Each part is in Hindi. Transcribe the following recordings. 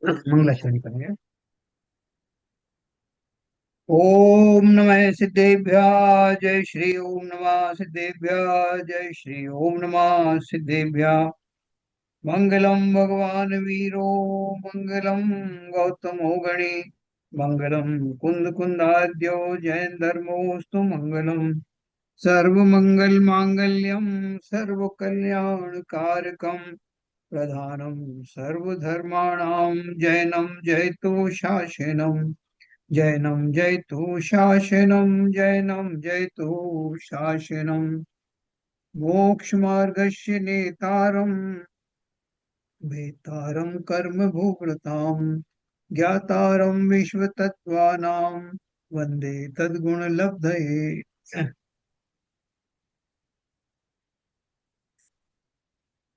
मंगलाचरण करेंगे। ओम नमः सिद्धेभ्यः जय श्री ओम नमः सिद्धेभ्यः जय श्री ओम नमः सिद्धेभ्यः। मंगलम भगवान वीरो मंगलम गौतमो गणे मंगलम कुंद कुंदाद्यो जैन धर्मोस्तु मंगलम। सर्वमंगल मांगल्यम सर्व कल्याण कारकम प्रधानम सर्वधर्माणां जैनम जयतु शासनम। जैनम जयतु शासनम जैनम जयतु शासनम। मोक्षमार्गस्य नेतारम् वेतारं कर्म भोक्ताम् ज्ञातारं विश्वतत्त्वानां वन्दे तद्गुणलब्धये।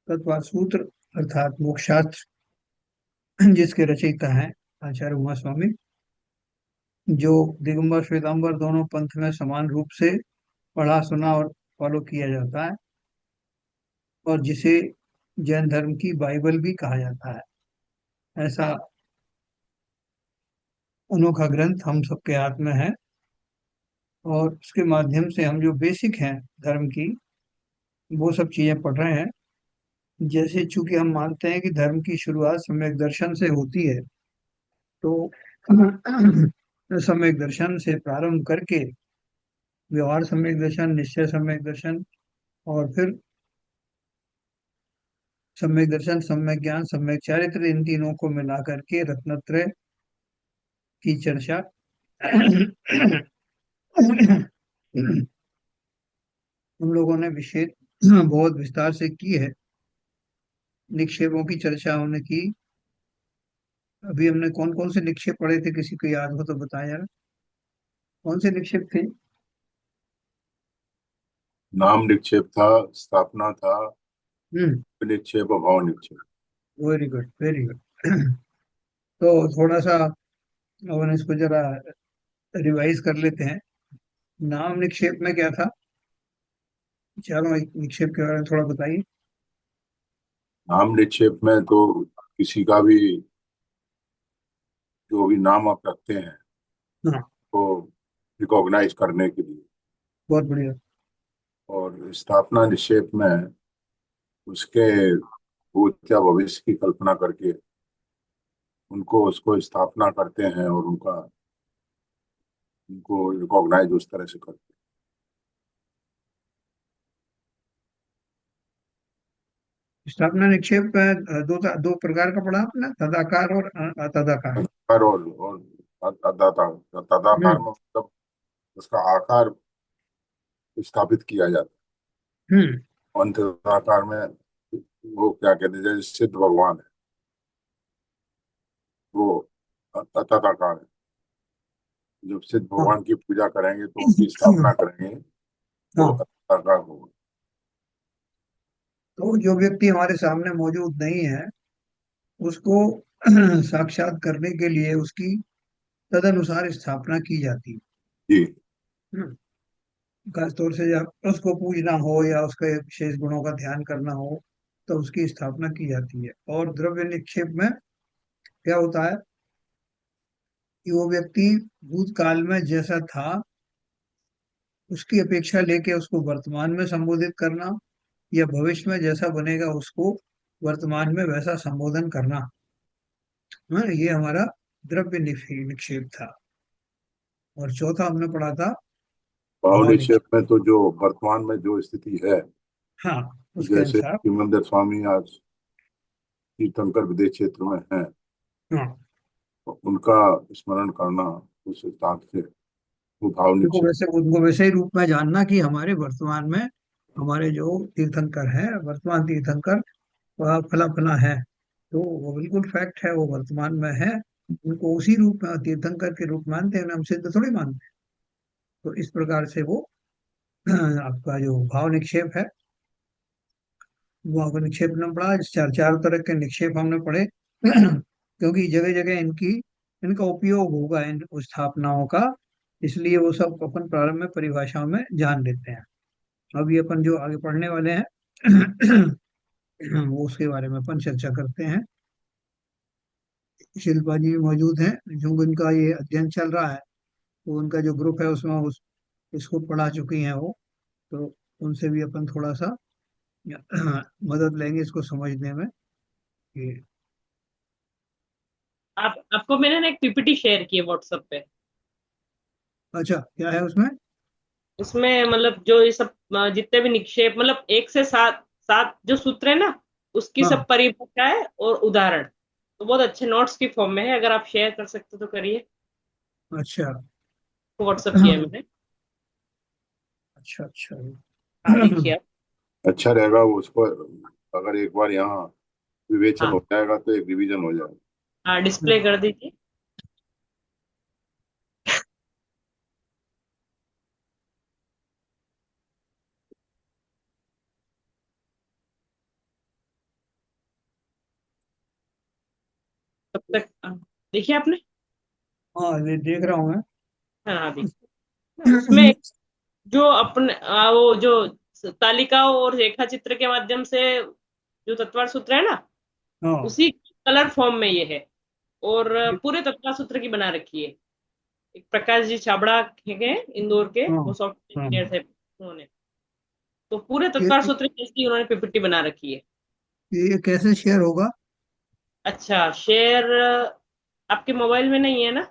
तत्व सूत्र अर्थात मोक्षशास्त्र जिसके रचयिता हैं आचार्य उमा स्वामी, जो दिगंबर श्वेतांबर दोनों पंथ में समान रूप से पढ़ा सुना और फॉलो किया जाता है, और जिसे जैन धर्म की बाइबल भी कहा जाता है। ऐसा अनोखा ग्रंथ हम सबके हाथ में है, और उसके माध्यम से हम जो बेसिक हैं धर्म की वो सब चीजें पढ़ रहे हैं। जैसे चूंकि हम मानते हैं कि धर्म की शुरुआत सम्यक दर्शन से होती है, तो सम्यक दर्शन से प्रारंभ करके व्यवहार सम्यक दर्शन, निश्चय सम्यक दर्शन, और फिर सम्यक दर्शन, सम्यक ज्ञान, सम्यक चारित्र, इन तीनों को मिला करके रत्नत्रय की चर्चा हम लोगों ने विशेष बहुत विस्तार से की है। निक्षेपों की चर्चा हमने की। अभी हमने कौन कौन से निक्षेप पढ़े थे, किसी को याद हो तो बताया यार। कौन से निक्षेप थे? नाम निक्षेप था, स्थापना था, हम्म। निक्षेप और भाव निक्षेप। Very good, very good. तो थोड़ा सा अपन इसको जरा रिवाइज कर लेते हैं। नाम निक्षेप में क्या था? चारों एक निक्षेप के बारे में थोड़ा बताइए। नाम निक्षेप में तो किसी का भी जो भी नाम आप रखते हैं हाँ। तो रिकॉग्नाइज करने के लिए। बहुत बढ़िया। और स्थापना निक्षेप में उसके भूत या भविष्य की कल्पना करके उनको उसको स्थापना करते हैं और उनको रिकॉग्नाइज उस तरह से करते स्थापना निक्षेप दो प्रकार का पढ़ा आपने, तदाकार और हैं। अतदाकार। और तदाकार हम्म। में मतलब उसका आकार स्थापित किया जाता हम्म। है। और तदाकार में वो क्या कहते हैं, जैसे सिद्ध भगवान है वो तदाकार है। जब सिद्ध हाँ। भगवान की पूजा करेंगे तो उनकी स्थापना करेंगे तो हाँ। तदाकार होगा। तो जो व्यक्ति हमारे सामने मौजूद नहीं है, उसको साक्षात करने के लिए उसकी तदनुसार स्थापना की जाती है। जी। हम्म। खास तौर से जब उसको पूजना हो या उसके विशेष गुणों का ध्यान करना हो, तो उसकी स्थापना की जाती है। और द्रव्य निक्षेप में क्या होता है कि वो व्यक्ति भूतकाल में जैसा था उसकी अपेक्षा लेके उसको वर्तमान में संबोधित करना, या भविष्य में जैसा बनेगा उसको वर्तमान में वैसा संबोधन करना। हाँ, ये हमारा द्रव्य निक्षेप था। और चौथा हमने पढ़ा था भाव भाव निक्षेप निक्षेप। में तो जो वर्तमान में जो स्थिति है, हाँ, उसके जैसे अनुसार। सिमंदर स्वामी आज तीर्थंकर विदेश क्षेत्र में हैं, हाँ, तो उनका स्मरण करना उस हिसाब से वो भाव निक्षेप। उनको वैसे ही रूप में जानना कि हमारे वर्तमान में हमारे जो तीर्थंकर हैं, वर्तमान तीर्थंकर वह फला फला है। तो वो बिल्कुल फैक्ट है, वो वर्तमान में है। उनको उसी रूप में तीर्थंकर के रूप मानते हैं, हम सिद्ध थोड़ी मानते हैं। तो इस प्रकार से वो आपका जो भाव निक्षेप है, वो आपको निक्षेप न पड़ा। चार चार तरह के निक्षेप हमने पढ़े क्योंकि जगह जगह इनका उपयोग होगा इन स्थापनाओं का, इसलिए वो सब अपन प्रारंभ में परिभाषाओं में जान लेते हैं। अभी अपन जो आगे पढ़ने वाले हैं वो उसके बारे में अपन चर्चा करते हैं। शिल्पा जी भी मौजूद हैं, जो उनका ये अध्ययन चल रहा है, तो उनका जो ग्रुप है उसमें इसको पढ़ा चुकी हैं वो। तो उनसे भी अपन थोड़ा सा मदद लेंगे इसको समझने में कि। आप आपको मैंने ना एक पीपीटी शेयर की है व्हाट्सएप पे। अच्छा, क्या है उसमें? उसमें मतलब जो ये सब जितने भी निक्षेप, मतलब 1 से 7 7 जो सूत्र है ना, उसकी हाँ। सब परिभाषा है और उदाहरण। तो बहुत अच्छे नोट्स की फॉर्म में है, अगर आप शेयर कर सकते हो तो करिए। अच्छा। व्हाट्सएप किया है मैंने। अच्छा अच्छा। हाँ देखिए आप। अच्छा रहेगा वो उसको, अगर एक बार यहाँ विवेचन हो हाँ जाएगा तो एक रिवीजन हो जाएगा। हाँ, डिस्प्ले कर दीजिए। तब तक देखिए आपने। हाँ, ये देख रहा हूँ मैं। हाँ हाँ देखिए ना, उसमें जो अपने वो जो तालिकाओं और रेखा चित्र के माध्यम से जो तत्वार सूत्र है ना, हाँ। उसी कलर फॉर्म में ये है। और पूरे तत्वार सूत्र की बना रखी है। एक प्रकाश जी छाबड़ा के इंदौर के, हाँ। वो सॉफ्टवेयर हाँ। इंजीनियर थे उन्होंने। तो पूरे ये तत्वार सूत्र की इसकी उन्होंने पीपीटी बना रखी है। ये कैसे शेयर होगा? अच्छा, शेयर आपके मोबाइल में नहीं है ना?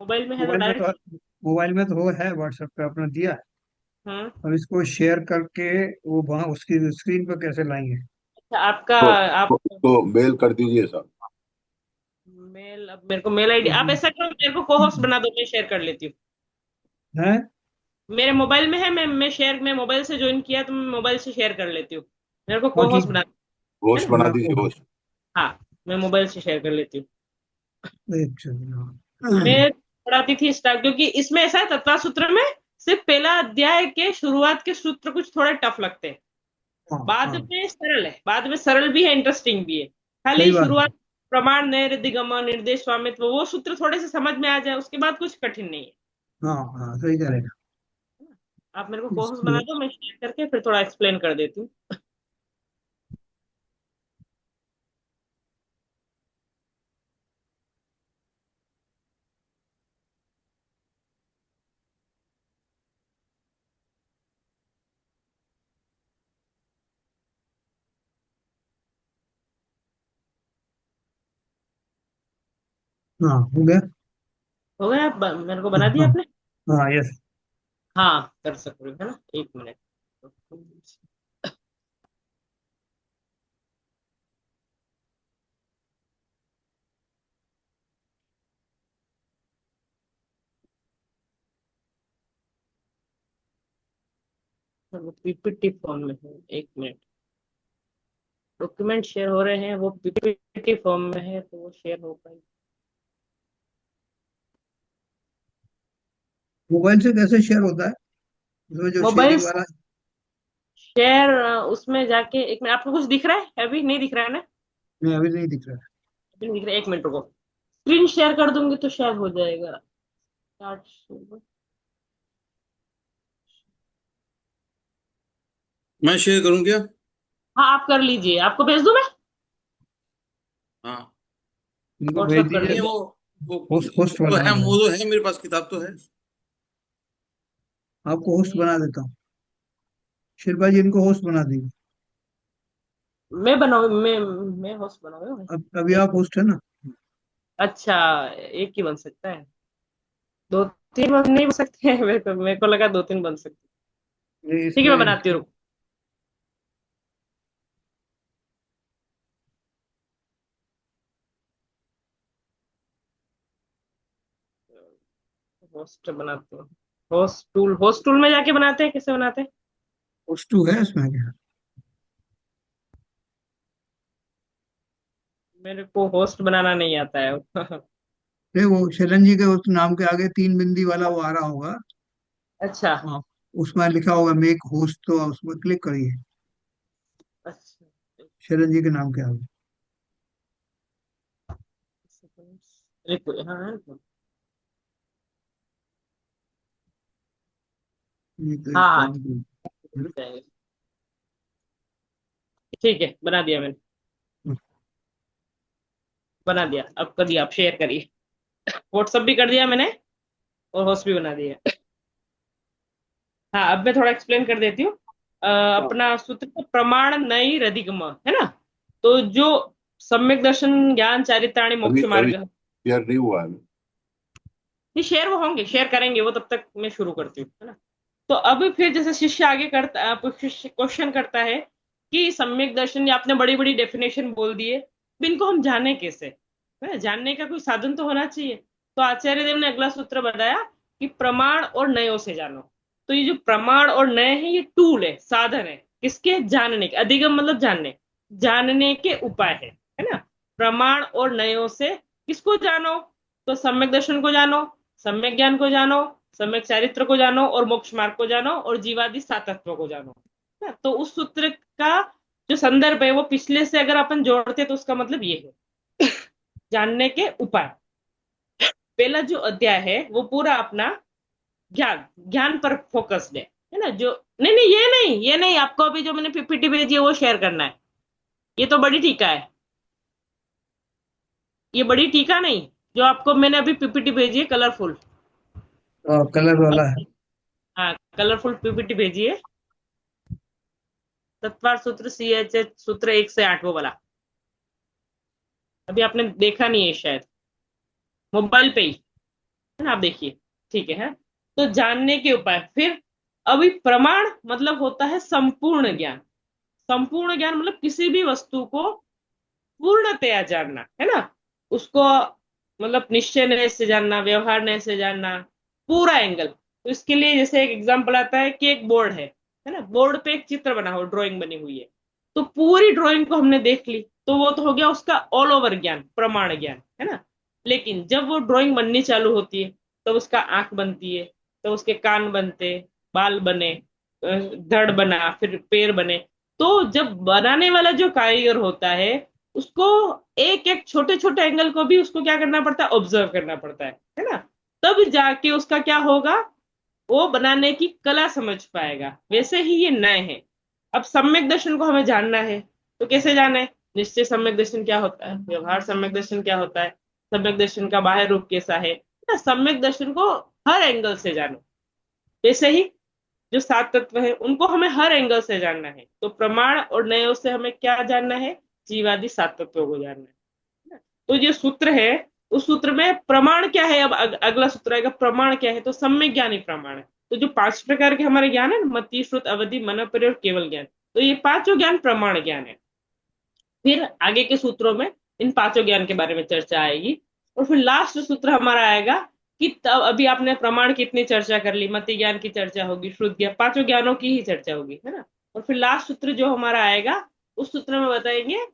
मोबाइल में है तो मोबाइल में तो डायरेक्ट। मोबाइल में तो वो है, व्हाट्सएप पे आपने दिया है। हाँ। अब इसको शेयर करके वो वहाँ उसकी स्क्रीन पर कैसे लाएंगे? अच्छा आपका, आप तो मेल कर दीजिए सर। मेल, अब मेरे को मेल आईडी, आप ऐसा करो मेरे को को होस्ट बना दो, मैं शेयर कर लेती हूँ। है। मेरे मोबाइल में है, मैं शेयर, मैं मोबाइल से ज्वाइन किया तो मैं मोबाइल से शेयर कर लेती हूँ। मेरे को हाँ को होस्ट ठीक बना दो, है होस्ट ना? बना है। दीजिए, होस्ट। हाँ, मैं मोबाइल से शेयर कर लेती हूँ। एक सेकंड, हाँ। मैं पढ़ाती थी स्टार्ट, क्योंकि इसमें ऐसा है तत्व सूत्र में सिर्फ पहला अध्याय के शुरुआत के सूत्र कुछ थोड़े टफ लगते हैं। हाँ। बाद हाँ, में सरल है, बाद में सरल भी है, इंटरेस्टिंग भी है। सही खाली बात है। शुरुआत, प्रमाण, नैर, दिगम, निर्देश, स्वामित्व, वो सूत्र थोड़े से समझ में आ जाए, उसके बाद कुछ कठिन नहीं है। हाँ हाँ, सही करेगा। आप मेरे को कोर्स बना इसको। दो, मैं शेयर करके फिर थोड़ा एक्सप्लेन कर देती हूँ। हाँ, हो गया। हो गया? आप मेरे को हाँ। बना दिया हाँ। आपने? हाँ, यस। हाँ कर सकते हो, है ना? 1 मिनट। पीपीटी फॉर्म में है, 1 मिनट। डॉक्यूमेंट शेयर हो रहे हैं, वो पीपीटी फॉर्म में है तो वो शेयर हो पाएगी। मोबाइल से कैसे शेयर होता है? उसमें जो मोबाइल शेयरिंग वाला। शेयर, उसमें जाके 1 मिनट, आपको कुछ दिख रहा है? अभी नहीं दिख रहा है ना? नहीं, अभी नहीं दिख रहा है। अभी नहीं दिख रहा है, 1 मिनट रुको। स्क्रीन शेयर कर दूंगी तो शेयर हो जाएगा। स्टार्ट। मैं शेयर करूं क्या? हाँ आप कर लीजिए, आपको भेज दूं मैं? हाँ। इनको भेज व्हाट्सअप कर नहीं दीजिए। दीजिए। वो होस्ट होस्ट तो बनाना है, है। वो तो है मेरे पास, किताब तो है। आपको होस्ट बना देता हूँ। शिल्पा जी, इनको होस्ट बना दीजिए। मैं बनाऊ, मैं होस्ट बनाऊँ? अब अभी एक आप होस्ट है ना? अच्छा, एक ही बन सकता है? दो तीन बन नहीं बन सकते हैं? मेरे को लगा 2 3 बन सकते हैं। ये ठीक है, मैं इसमें। बनाती हूँ, रुको। होस्ट बनाती हूँ। होस्ट टूल में जाके बनाते हैं, कैसे बनाते हैं? होस्ट टू है इसमें क्या? मेरे को होस्ट बनाना नहीं आता है। ये वो शैलन जी के उस नाम के आगे 3 बिंदी वाला वो आ रहा होगा। अच्छा हाँ, उसमें लिखा होगा मेक होस्ट, तो उसमें क्लिक करिए। अच्छा। शैलन जी के नाम के आगे। हाँ है ना? ये तो हाँ एक हाँ, काम करिए। ठीक है, बना दिया मैंने। बना दिया, अब कर दिया, आप शेयर करिए। व्हाट्सअप भी कर दिया मैंने और होस्ट भी बना दिया। हाँ, अब मैं थोड़ा एक्सप्लेन कर देती हूँ। अपना सूत्र का प्रमाण नई रधिगम है ना। तो जो सम्यक दर्शन ज्ञान चारित्राणी अभी मोक्ष अभी मार्ग, शेयर नहीं हुआ है। ये शेयर वो होंगे, शेयर करेंगे वो, तब तक मैं शुरू करती हूँ, है ना। तो अब फिर जैसे शिष्य आगे करता, क्वेश्चन करता है कि सम्यक दर्शन, या आपने बड़ी बड़ी डेफिनेशन बोल दिए, अब इनको हम जाने कैसे, है ना? जानने का कोई साधन तो होना चाहिए। तो आचार्य देव ने अगला सूत्र बताया कि प्रमाण और नयों से जानो। तो ये जो प्रमाण और नय है, ये टूल है, साधन है, किसके? जानने के। अधिगम मतलब जानने, जानने के उपाय है ना। प्रमाण और नयों से किसको जानो? तो सम्यक दर्शन को जानो, सम्यक ज्ञान को जानो, सम्यक चारित्र को जानो, और मोक्ष मार्ग को जानो, और जीवादि सात तत्व को जानो, है ना? तो उस सूत्र का जो संदर्भ है वो पिछले से अगर अपन जोड़ते तो उसका मतलब ये है, जानने के उपाय। पहला जो अध्याय है वो पूरा अपना ज्ञान ज्ञान पर फोकस्ड है ना। जो नहीं नहीं, ये नहीं, आपको अभी जो मैंने पीपीटी भेजी है वो शेयर करना है। ये तो बड़ी टीका है, ये बड़ी टीका नहीं, जो आपको मैंने अभी पीपीटी भेजी है कलरफुल। कलर वाला है। हाँ, कलरफुल पीपीटी भेजी है। तत्वार सूत्र CHH सूत्र 1 से 8 वो वाला, अभी आपने देखा नहीं है शायद, मोबाइल पे ही है ना, आप देखिए। ठीक है। तो जानने के उपाय, फिर अभी प्रमाण मतलब होता है संपूर्ण ज्ञान। संपूर्ण ज्ञान मतलब किसी भी वस्तु को पूर्णतया जानना, है ना। उसको मतलब निश्चय नय से जानना, व्यवहार नय से जानना, पूरा एंगल। तो इसके लिए जैसे एक एग्जांपल आता है कि एक बोर्ड है ना, बोर्ड पे एक चित्र बना हो, ड्राइंग बनी हुई है, तो पूरी ड्राइंग को हमने देख ली, तो वो तो हो गया उसका ऑल ओवर ज्ञान, प्रमाण ज्ञान, है ना। लेकिन जब वो ड्राइंग बननी चालू होती है, तब उसका आंख बनती है, तो उसके कान बनते, बाल बने, धड़ बना, फिर पैर बने। तो जब बनाने वाला जो कारीगर होता है, उसको एक एक छोटे छोटे एंगल को भी उसको क्या करना पड़ता है? ऑब्जर्व करना पड़ता है ना। तब जाके उसका क्या होगा, वो बनाने की कला समझ पाएगा। वैसे ही ये नए है। अब सम्यक दर्शन को हमें जानना है, तो कैसे जाने? निश्चय सम्यक दर्शन क्या होता है, व्यवहार सम्यक दर्शन क्या होता है, सम्यक दर्शन का बाह्य रूप कैसा है ना। सम्यक दर्शन को हर एंगल से जानो। वैसे ही जो सात तत्व है उनको हमें हर एंगल से जानना है। तो प्रमाण और नयों से हमें क्या जानना है? जीवादि सात तत्वों को जानना है। तो जो सूत्र है, उस सूत्र में प्रमाण क्या है? अब अगला सूत्र आएगा, प्रमाण क्या है? तो सम्यक ज्ञान ही प्रमाण है। तो जो 5 प्रकार के हमारे ज्ञान है, मति, श्रुत, अवधि, मनोपरि और केवल ज्ञान, तो ये पांचों ज्ञान प्रमाण ज्ञान है। फिर आगे के सूत्रों में इन पांचों ज्ञान के बारे में चर्चा आएगी। और फिर लास्ट सूत्र हमारा आएगा कि तब अभी आपने प्रमाण की इतनी चर्चा कर ली, मति ज्ञान की चर्चा होगी, श्रुत ज्ञान, पांचों ज्ञानों की ही चर्चा होगी, है ना। और फिर लास्ट सूत्र जो हमारा आएगा, उस सूत्र में बताएंगे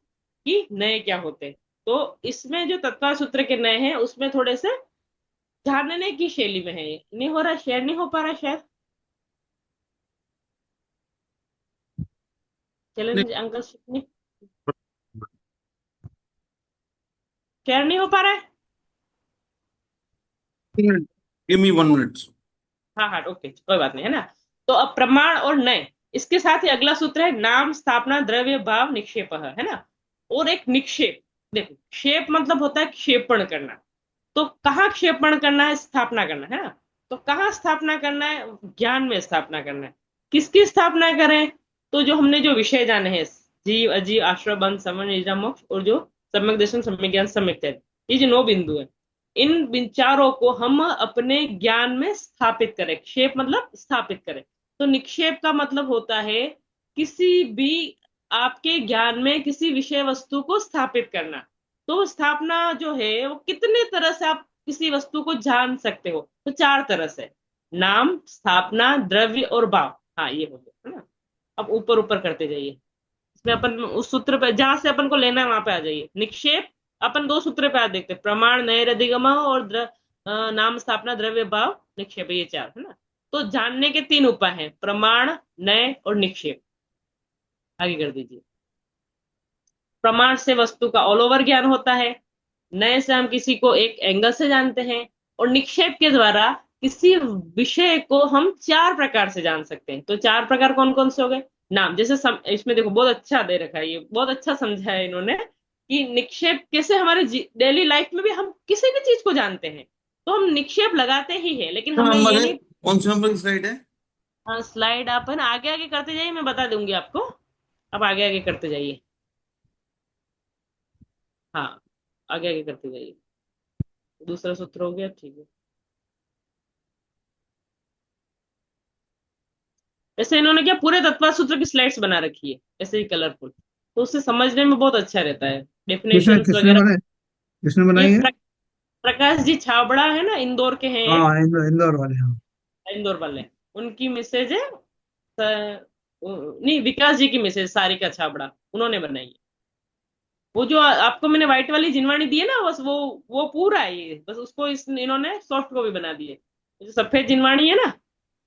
कि नए क्या होते हैं। तो इसमें जो तत्व सूत्र के नए हैं उसमें थोड़े से जानने की शैली में है। ये नहीं हो रहा, शेयर नहीं हो पा रहा शायद, नहीं, चैलेंज अंकल, शेयर नहीं हो पा रहा है। Give me 1 minute. हाँ हाँ, ओके, कोई बात नहीं, है ना। तो अब प्रमाण और नय, इसके साथ ही अगला सूत्र है नाम, स्थापना, द्रव्य, भाव, निक्षेप, है ना। और एक निक्षेप, देखो क्षेप मतलब होता है क्षेपण करना। तो कहाँ क्षेपण करना है? स्थापना करना, है ना। तो कहाँ स्थापना करना है? ज्ञान में स्थापना करना है। किसकी स्थापना करें? तो जो हमने जो विषय जाने हैं, जीव, अजीव, आश्रय, बंध, समन, निद्रा, मोक्ष, और जो सम्यक दर्शन, सम्यक ज्ञान, सम्यक त्याग, ये जो 9 बिंदु है, इन विचारों को हम अपने ज्ञान में स्थापित करें। क्षेप मतलब स्थापित करें। तो निक्षेप का मतलब होता है किसी भी आपके ज्ञान में किसी विषय वस्तु को स्थापित करना। तो स्थापना जो है वो कितने तरह से आप किसी वस्तु को जान सकते हो? तो 4 तरह से, नाम, स्थापना, द्रव्य और भाव। हाँ, ये हो गया, है ना। अब ऊपर ऊपर करते जाइए। इसमें अपन उस सूत्र पे जहां से अपन को लेना है वहां पे आ जाइए। निक्षेप अपन 2 सूत्र पे आ देखते हैं, प्रमाण, नय, रधिगम, और नाम, स्थापना, द्रव्य, भाव, निक्षेप, ये 4, है ना। तो जानने के 3 उपाय हैं, प्रमाण, नय और निक्षेप। आगे कर दीजिए। प्रमाण से वस्तु का ऑल ओवर ज्ञान होता है, नए से हम किसी को एक एंगल से जानते हैं, और निक्षेप के द्वारा किसी विषय को हम 4 प्रकार से जान सकते हैं। तो 4 प्रकार कौन कौन से हो गए? नाम, जैसे इसमें देखो बहुत अच्छा दे रखा है, ये बहुत अच्छा समझा है इन्होंने कि निक्षेप कैसे हमारे डेली लाइफ में भी हम किसी भी चीज को जानते हैं तो हम निक्षेप लगाते ही है, लेकिन कौन हमें नंबर ये है? नहीं। कौन सी नंबर की स्लाइड है? हाँ, स्लाइड आप है ना आगे आगे करते जाइए, मैं बता दूंगी आपको। अब आगे आगे करते जाइए। हाँ, आगे आगे करते जाइए। दूसरा सूत्र हो गया, ठीक है। ऐसे इन्होंने क्या पूरे तत्व सूत्र की स्लाइड्स बना रखी है ऐसे ही कलरफुल, तो उससे समझने में बहुत अच्छा रहता है, किसने डेफिनेशंस किसने वगैरह। बनाई, किसने ये बनाई है? प्रकाश जी छाबड़ा है ना, इंदौर के हैं ये, हाँ, इंदौर वाले, हाँ। इंदौर वाले। उनकी मिसेज है नहीं, विकास जी की मिसेज सारिका छाबड़ा, उन्होंने बनाई है। वो जो आपको मैंने व्हाइट वाली जिनवाणी दी है ना, बस वो पूरा है ये, बस उसको इन्होंने सॉफ्ट कॉपी बना दी है। जो सफेद जिनवाणी है ना,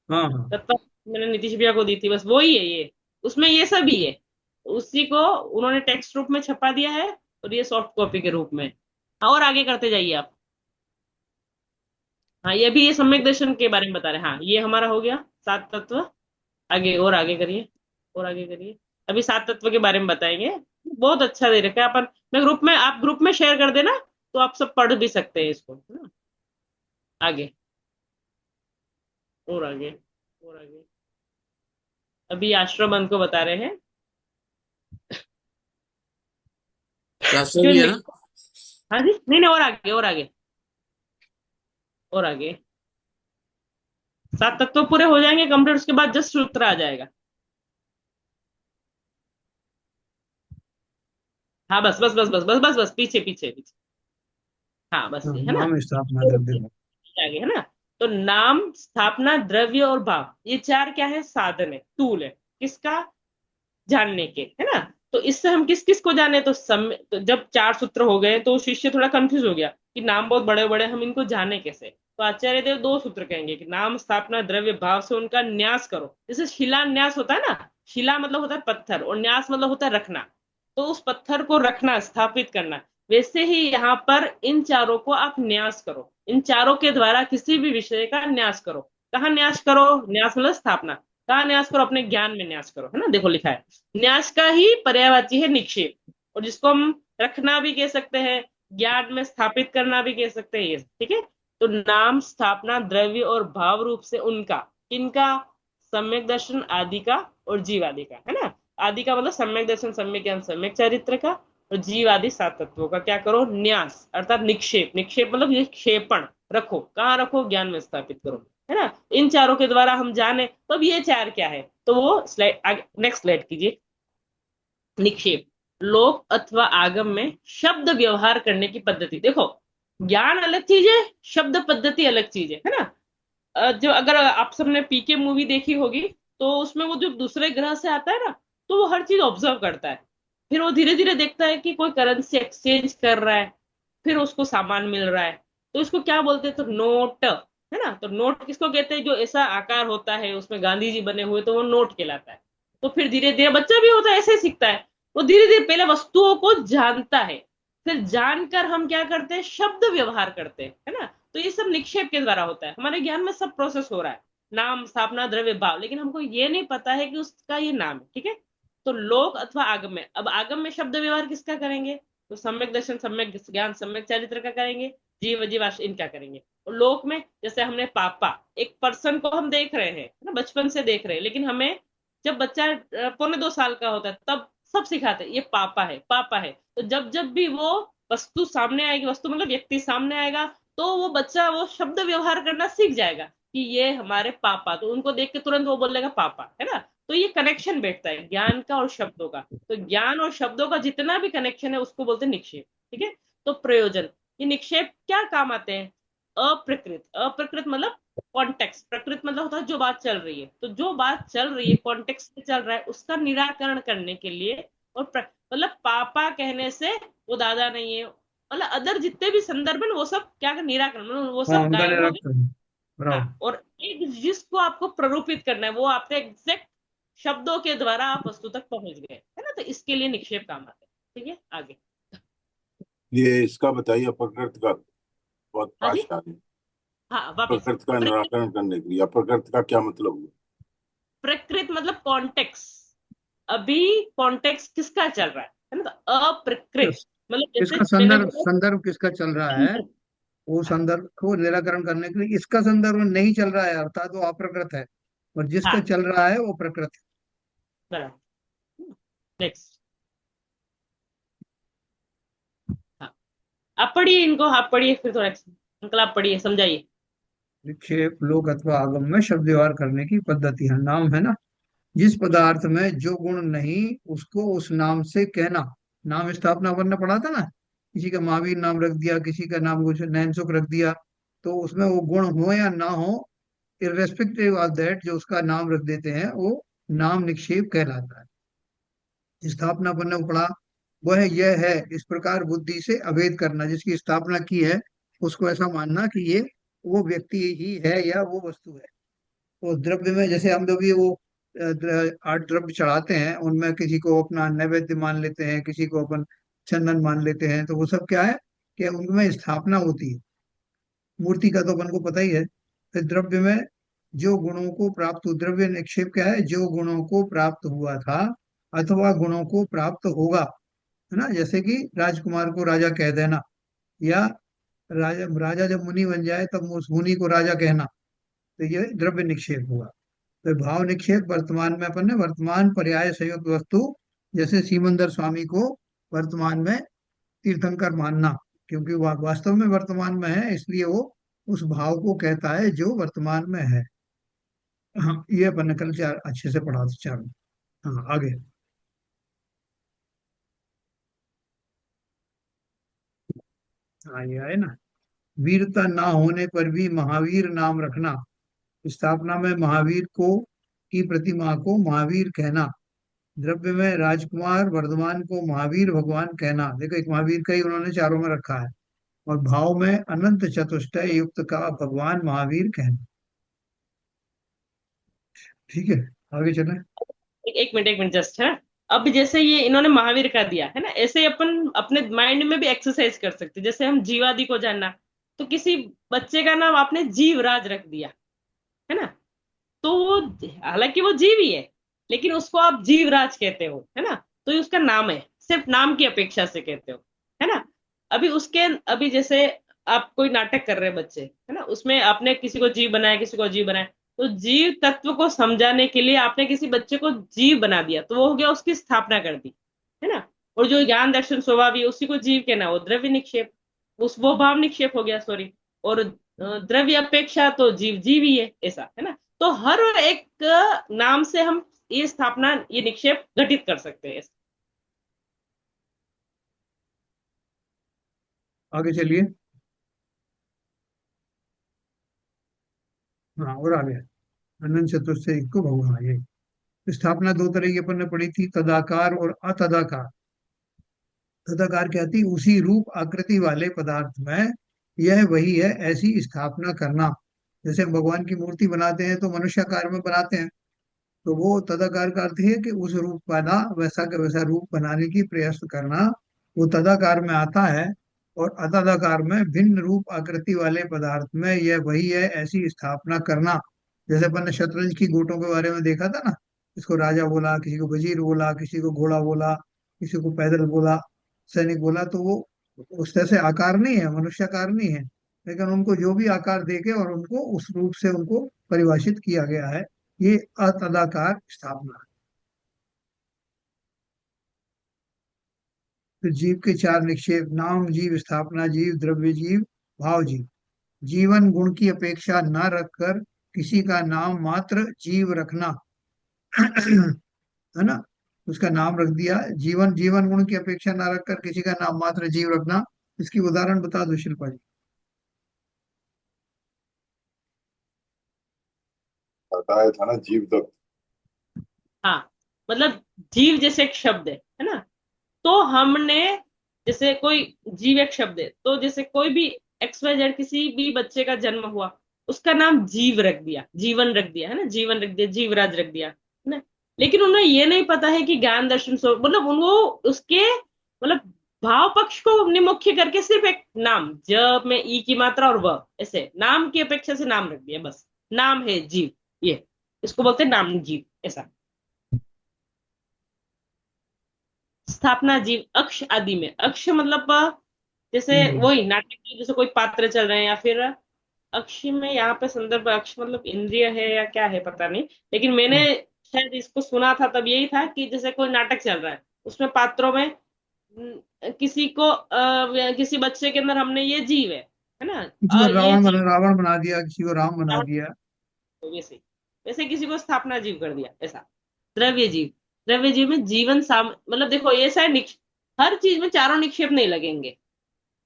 हाँ, हाँ। तब तक मैंने नीतीश भैया को दी थी, बस वही है ये। उसमें ये सब ही है, उसी को उन्होंने टेक्स्ट रूप में छपा दिया है, और ये सॉफ्ट कॉपी के रूप में। हाँ, और आगे करते जाइए आप। हाँ, ये भी ये सम्यक दर्शन के बारे में बता रहे हैं। हाँ, ये हमारा हो गया 7 तत्व। आगे और आगे करिए, और आगे करिए। अभी 7 तत्व के बारे में बताएंगे। बहुत अच्छा दे रखा है अपन। मैं ग्रुप में, आप ग्रुप में शेयर कर देना, तो आप सब पढ़ भी सकते हैं इसको, है ना। आगे, और आगे, और आगे। अभी आश्रम बंद को बता रहे हैं। रास्ता जो भी है ना? हाँ जी, नहीं नहीं, और आगे, और आगे, और आगे। 7 तत्व पूरे हो जाएंगे कंप्लीट, उसके बाद जस्ट सूत्र आ जाएगा। हाँ, बस बस बस बस बस बस बस, पीछे पीछे पीछे। हाँ, बस हाँ, ये है ना। नाम स्थापना द्रव्य। आगे है ना। तो नाम, स्थापना, द्रव्य और भाव, ये चार क्या है, साधन है, टूल है। किसका? जानने के, है ना। तो इससे हम किस किस को जाने, तो जब 4 सूत्र हो गए तो शिष्य थोड़ा कंफ्यूज हो गया कि नाम बहुत बड़े बड़े, हम इनको जाने कैसे। तो आचार्य देव 2 सूत्र कहेंगे कि नाम, स्थापना, द्रव्य, भाव से उनका न्यास करो। जैसे शिलान्यास होता है ना, शिला मतलब होता है पत्थर, और न्यास मतलब होता है रखना। तो उस पत्थर को रखना, स्थापित करना। वैसे ही यहाँ पर इन चारों को आप न्यास करो, इन चारों के द्वारा किसी भी विषय का न्यास करो। कहाँ न्यास करो? न्यास मतलब स्थापना। कहाँ न्यास करो? अपने ज्ञान में न्यास करो, है ना, देखो लिखा है। न्यास का ही पर्यायवाची है निक्षेप, और जिसको हम रखना भी कह सकते हैं, ज्ञान में स्थापित करना भी कह सकते हैं, ये ठीक है। तो नाम, स्थापना, द्रव्य और भाव रूप से उनका, इनका, सम्यक दर्शन आदि का और जीव आदि का, है ना। आदि का मतलब सम्यक दर्शन, सम्यक ज्ञान, सम्यक चारित्र का, और जीव आदि 7 तत्वों का क्या करो? न्यास, अर्थात निक्षेप। निक्षेप मतलब ये क्षेपण, रखो। कहाँ रखो? ज्ञान में स्थापित करो, है ना। इन चारों के द्वारा हम जाने, तो अब ये चार क्या है, तो वो स्लाइड, नेक्स्ट स्लाइड कीजिए। निक्षेप, लोक अथवा आगम में शब्द व्यवहार करने की पद्धति। देखो, ज्ञान अलग चीज है, शब्द पद्धति अलग चीज है ना। जो अगर आप सबने पीके मूवी देखी होगी, तो उसमें वो जो दूसरे ग्रह से आता है ना, तो वो हर चीज ऑब्जर्व करता है। फिर वो धीरे धीरे देखता है कि कोई करेंसी एक्सचेंज कर रहा है, फिर उसको सामान मिल रहा है। तो इसको क्या बोलते हैं? तो नोट, है ना। तो नोट किसको कहते हैं? जो ऐसा आकार होता है, उसमें गांधी जी बने हुए, तो वो नोट कहलाता है। तो फिर धीरे धीरे बच्चा भी होता है, ऐसे ही सीखता है। वो धीरे धीरे पहले वस्तुओं को जानता है, फिर जानकर हम क्या करते हैं? शब्द व्यवहार करते हैं, है ना। तो ये सब निक्षेप के द्वारा होता है, हमारे ज्ञान में सब प्रोसेस हो रहा है। नाम, स्थापना, द्रव्य, भाव, लेकिन हमको ये नहीं पता है कि उसका ये नाम है, ठीक है। तो लोक अथवा आगम में, अब आगम में शब्द व्यवहार किसका करेंगे? तो सम्यक दर्शन, सम्यक ज्ञान, सम्यक चारित्र का करेंगे। जीव, जीवाश, इनका करेंगे। और लोक में, जैसे हमने पापा, एक पर्सन को हम देख रहे हैं ना, बचपन से देख रहे हैं, लेकिन हमें जब बच्चा 1.25 साल का होता है, तब सब सिखाते हैं, ये पापा है, पापा है। तो जब जब भी वो वस्तु सामने आएगी, वस्तु मतलब व्यक्ति सामने आएगा, तो वो बच्चा वो शब्द व्यवहार करना सीख जाएगा कि ये हमारे पापा, तो उनको देख के तुरंत वो बोलेगा पापा, है ना। तो ये कनेक्शन बैठता है ज्ञान का और शब्दों का। तो ज्ञान और शब्दों का जितना भी कनेक्शन है, उसको बोलते हैं निक्षेप, ठीक है। तो प्रयोजन, ये निक्षेप क्या काम आते हैं? अप्रकृत, अप्रकृत मतलब कॉन्टेक्स्ट, प्रकृत मतलब होता है जो बात चल रही है, तो जो बात चल रही है, कॉन्टेक्स्ट में चल रहा है, उसका निराकरण करने के लिए। और मतलब पापा कहने से वो दादा नहीं है, मतलब अदर जितने भी संदर्भ है ना, वो सब क्या कर निराकरण, मतलब वो हाँ, सब उनका गायब हो गए। निराकरण। हाँ, बराबर। और एक जिसको आपको प्ररूपित करना है, वो आपके एग्जैक्ट शब्दों के द्वारा आप वस्तु तक पहुंच गए, है ना। तो इसके लिए निक्षेप काम आता है, ठीक है। आगे, ये इसका बताइए प्रकृति का, बहुत हाँ जी, फास्ट आ गए। हाँ वापिस। प्रकृति का निराकरण करने के लिए प्रकृति का क्या मतलब हुआ? प्रकृत मतलब कॉन्टेक्स्ट। अभी कॉन्टेक्स्ट किसका चल रहा है ना। तो अप्रकृत, मतलब जैसे इसका मैंने संदर्भ बोला संदर्भ किसका चल रहा है, वो हाँ संदर्भ को निराकरण करने के लिए इसका संदर्भ नहीं चल रहा है अर्थात वो अप्रकृत है, और जिसका हाँ चल रहा है वो प्रकृत है। बराबर। नेक्स्ट। हाँ आप पढ़िए इनको, आप पढ़िए फिर थोड़ा अंकल आप पढ़िए समझाइए। विक्षेप लोक अथवा आगम में शब्द व्यवहार करने की पद्धति है। नाम है ना, जिस पदार्थ में जो गुण नहीं उसको उस नाम से कहना। नाम स्थापना वरना पढ़ा था ना, किसी का महावीर नाम रख दिया, किसी का नाम कुछ नैनसुख रख दिया, तो उसमें वो गुण हो या ना हो, इर्रेस्पेक्टिव ऑफ दैट जो उसका नाम रख देते हैं वो नाम निक्षेप कहलाता है। स्थापना पर न पढ़ा, वह यह है इस प्रकार बुद्धि से अभेद करना, जिसकी स्थापना की है उसको ऐसा मानना कि ये वो व्यक्ति ही है या वो वस्तु है। तो द्रव्य में जैसे हम लोग ये वो 8 द्रव्य चढ़ाते हैं, उनमें किसी को अपना नैवेद्य मान लेते हैं, किसी को अपन चंदन मान लेते हैं, तो वो सब क्या है कि उनमें स्थापना होती है। मूर्ति का तो अपन को पता ही है। फिर द्रव्य में जो गुणों को प्राप्त हो, द्रव्य निक्षेप क्या है, जो गुणों को प्राप्त हुआ था अथवा गुणों को प्राप्त होगा, है ना। जैसे कि राजकुमार को राजा कह देना, या राजा राजा जब मुनि बन जाए तब उस मुनि को राजा कहना, तो ये द्रव्य निक्षेप हुआ। तो भाव निक्षेप वर्तमान में अपन ने वर्तमान पर्याय संयुक्त वस्तु, जैसे सीमंदर स्वामी को वर्तमान में तीर्थंकर मानना, क्योंकि वास्तव में वर्तमान में है इसलिए वो उस भाव को कहता है जो वर्तमान में है। हाँ ये अपन ने कल चार अच्छे से पढ़ा था चारों। हाँ आगे। हाँ ये आए ना, वीरता ना होने पर भी महावीर नाम रखना। स्थापना में महावीर को की प्रतिमा को महावीर कहना। द्रव्य में राजकुमार वर्धमान को महावीर भगवान कहना, देखो एक महावीर का ही उन्होंने चारों में रखा है। और भाव में अनंत चतुष्टय युक्त का भगवान महावीर कहना। ठीक है, आगे चलें। एक मिनट जस्ट है। अब जैसे ये इन्होंने महावीर का दिया है ना, ऐसे ही अपन अपने माइंड में भी एक्सरसाइज कर सकते हैं। जैसे हम जीवादि को जानना, तो किसी बच्चे का नाम आपने जीवराज रख दिया, है ना, तो वो हालांकि वो जीव ही है, लेकिन उसको आप जीवराज कहते हो, है ना, तो ये उसका नाम है, सिर्फ नाम की अपेक्षा से कहते हो, है ना। अभी जैसे आप कोई नाटक कर रहे हैं बच्चे, है ना, उसमें आपने किसी को जीव बनाया, किसी को अजीब बनाया, तो जीव तत्व को समझाने के लिए आपने किसी बच्चे को जीव बना दिया, तो वो हो गया, उसकी स्थापना कर दी, है ना। और जो ज्ञान दर्शन स्वभाव है उसी को जीव कहना, वो द्रव्य निक्षेप, उस वो भाव निक्षेप हो गया, सॉरी। और द्रव्य अपेक्षा तो जीव जीव ही है, ऐसा है ना। तो हर एक नाम से हम ये स्थापना, ये निक्षेप घटित कर सकते हैं। आगे चलिए। हाँ और आगे, अनंत चतुर्थ को भगवान ये स्थापना दो तरह की अपन ने पढ़ी थी, तदाकार और अतदाकार। तदाकार क्या थी, उसी रूप आकृति वाले पदार्थ में यह वही है ऐसी स्थापना करना। जैसे हम भगवान की मूर्ति बनाते हैं तो मनुष्याकार में बनाते हैं, तो वो तदाकार का अर्थ है कि उस रूप वाला वैसा का वैसा रूप बनाने की प्रयास करना, वो तदाकार में आता है। और अतदाकार में भिन्न रूप आकृति वाले पदार्थ में यह वही है ऐसी स्थापना करना। जैसे अपन ने शतरंज की गोटों के बारे में देखा था ना, इसको राजा बोला, किसी को वजीर बोला, किसी को घोड़ा बोला, किसी को पैदल बोला, सैनिक बोला, तो वो उस तरह से आकार नहीं है, मनुष्याकार नहीं है, लेकिन उनको जो भी आकार देके और उनको उस रूप से उनको परिभाषित किया गया है, ये अतदाकार स्थापना है। फिर जीव के चार निक्षेप, नाम जीव, स्थापना जीव, द्रव्य जीव, भाव जीव। जीवन गुण की अपेक्षा न रखकर किसी का नाम मात्र जीव रखना, है ना। उसका नाम रख दिया जीवन, जीवन गुण की अपेक्षा न रखकर किसी का नाम मात्र जीव रखना। इसकी उदाहरण बता दो शिल्पा जी। बताया था ना, जीव दत्त। हाँ मतलब जीव जैसे एक शब्द है ना, तो हमने, जैसे कोई जीव एक शब्द है, तो जैसे कोई भी एक्स वाई जेड किसी भी बच्चे का जन्म हुआ, उसका नाम जीव रख दिया, जीवन रख दिया, है ना, जीवन रख दिया, जीवराज रख दिया, है ना। लेकिन उन्हें ये नहीं पता है कि ज्ञान दर्शन मतलब उनको उसके मतलब भाव पक्ष को निमुख्य करके सिर्फ एक नाम, ज में ई की मात्रा और व, ऐसे नाम की अपेक्षा से नाम रख दिया, बस नाम है जीव, ये इसको बोलते हैं नाम जीव, ऐसा। स्थापना जीव अक्ष आदि में, अक्ष मतलब जैसे वही नाटक में जैसे कोई पात्र चल रहे हैं, या फिर अक्ष में यहाँ पे संदर्भ अक्ष मतलब इंद्रिय है या क्या है पता नहीं, लेकिन मैंने शायद इसको सुना था तब यही था कि जैसे कोई नाटक चल रहा है, उसमें पात्रों में किसी को किसी बच्चे के अंदर हमने ये जीव है ना, किसी को ये जीव रावण बना दिया, किसी को राम बना दिया। वैसे वैसे किसी को स्थापना जीव कर दिया ऐसा। द्रव्य जीव, द्रव्य जीव में जीवन मतलब देखो ये शायद हर चीज में चारों निक्षेप नहीं लगेंगे,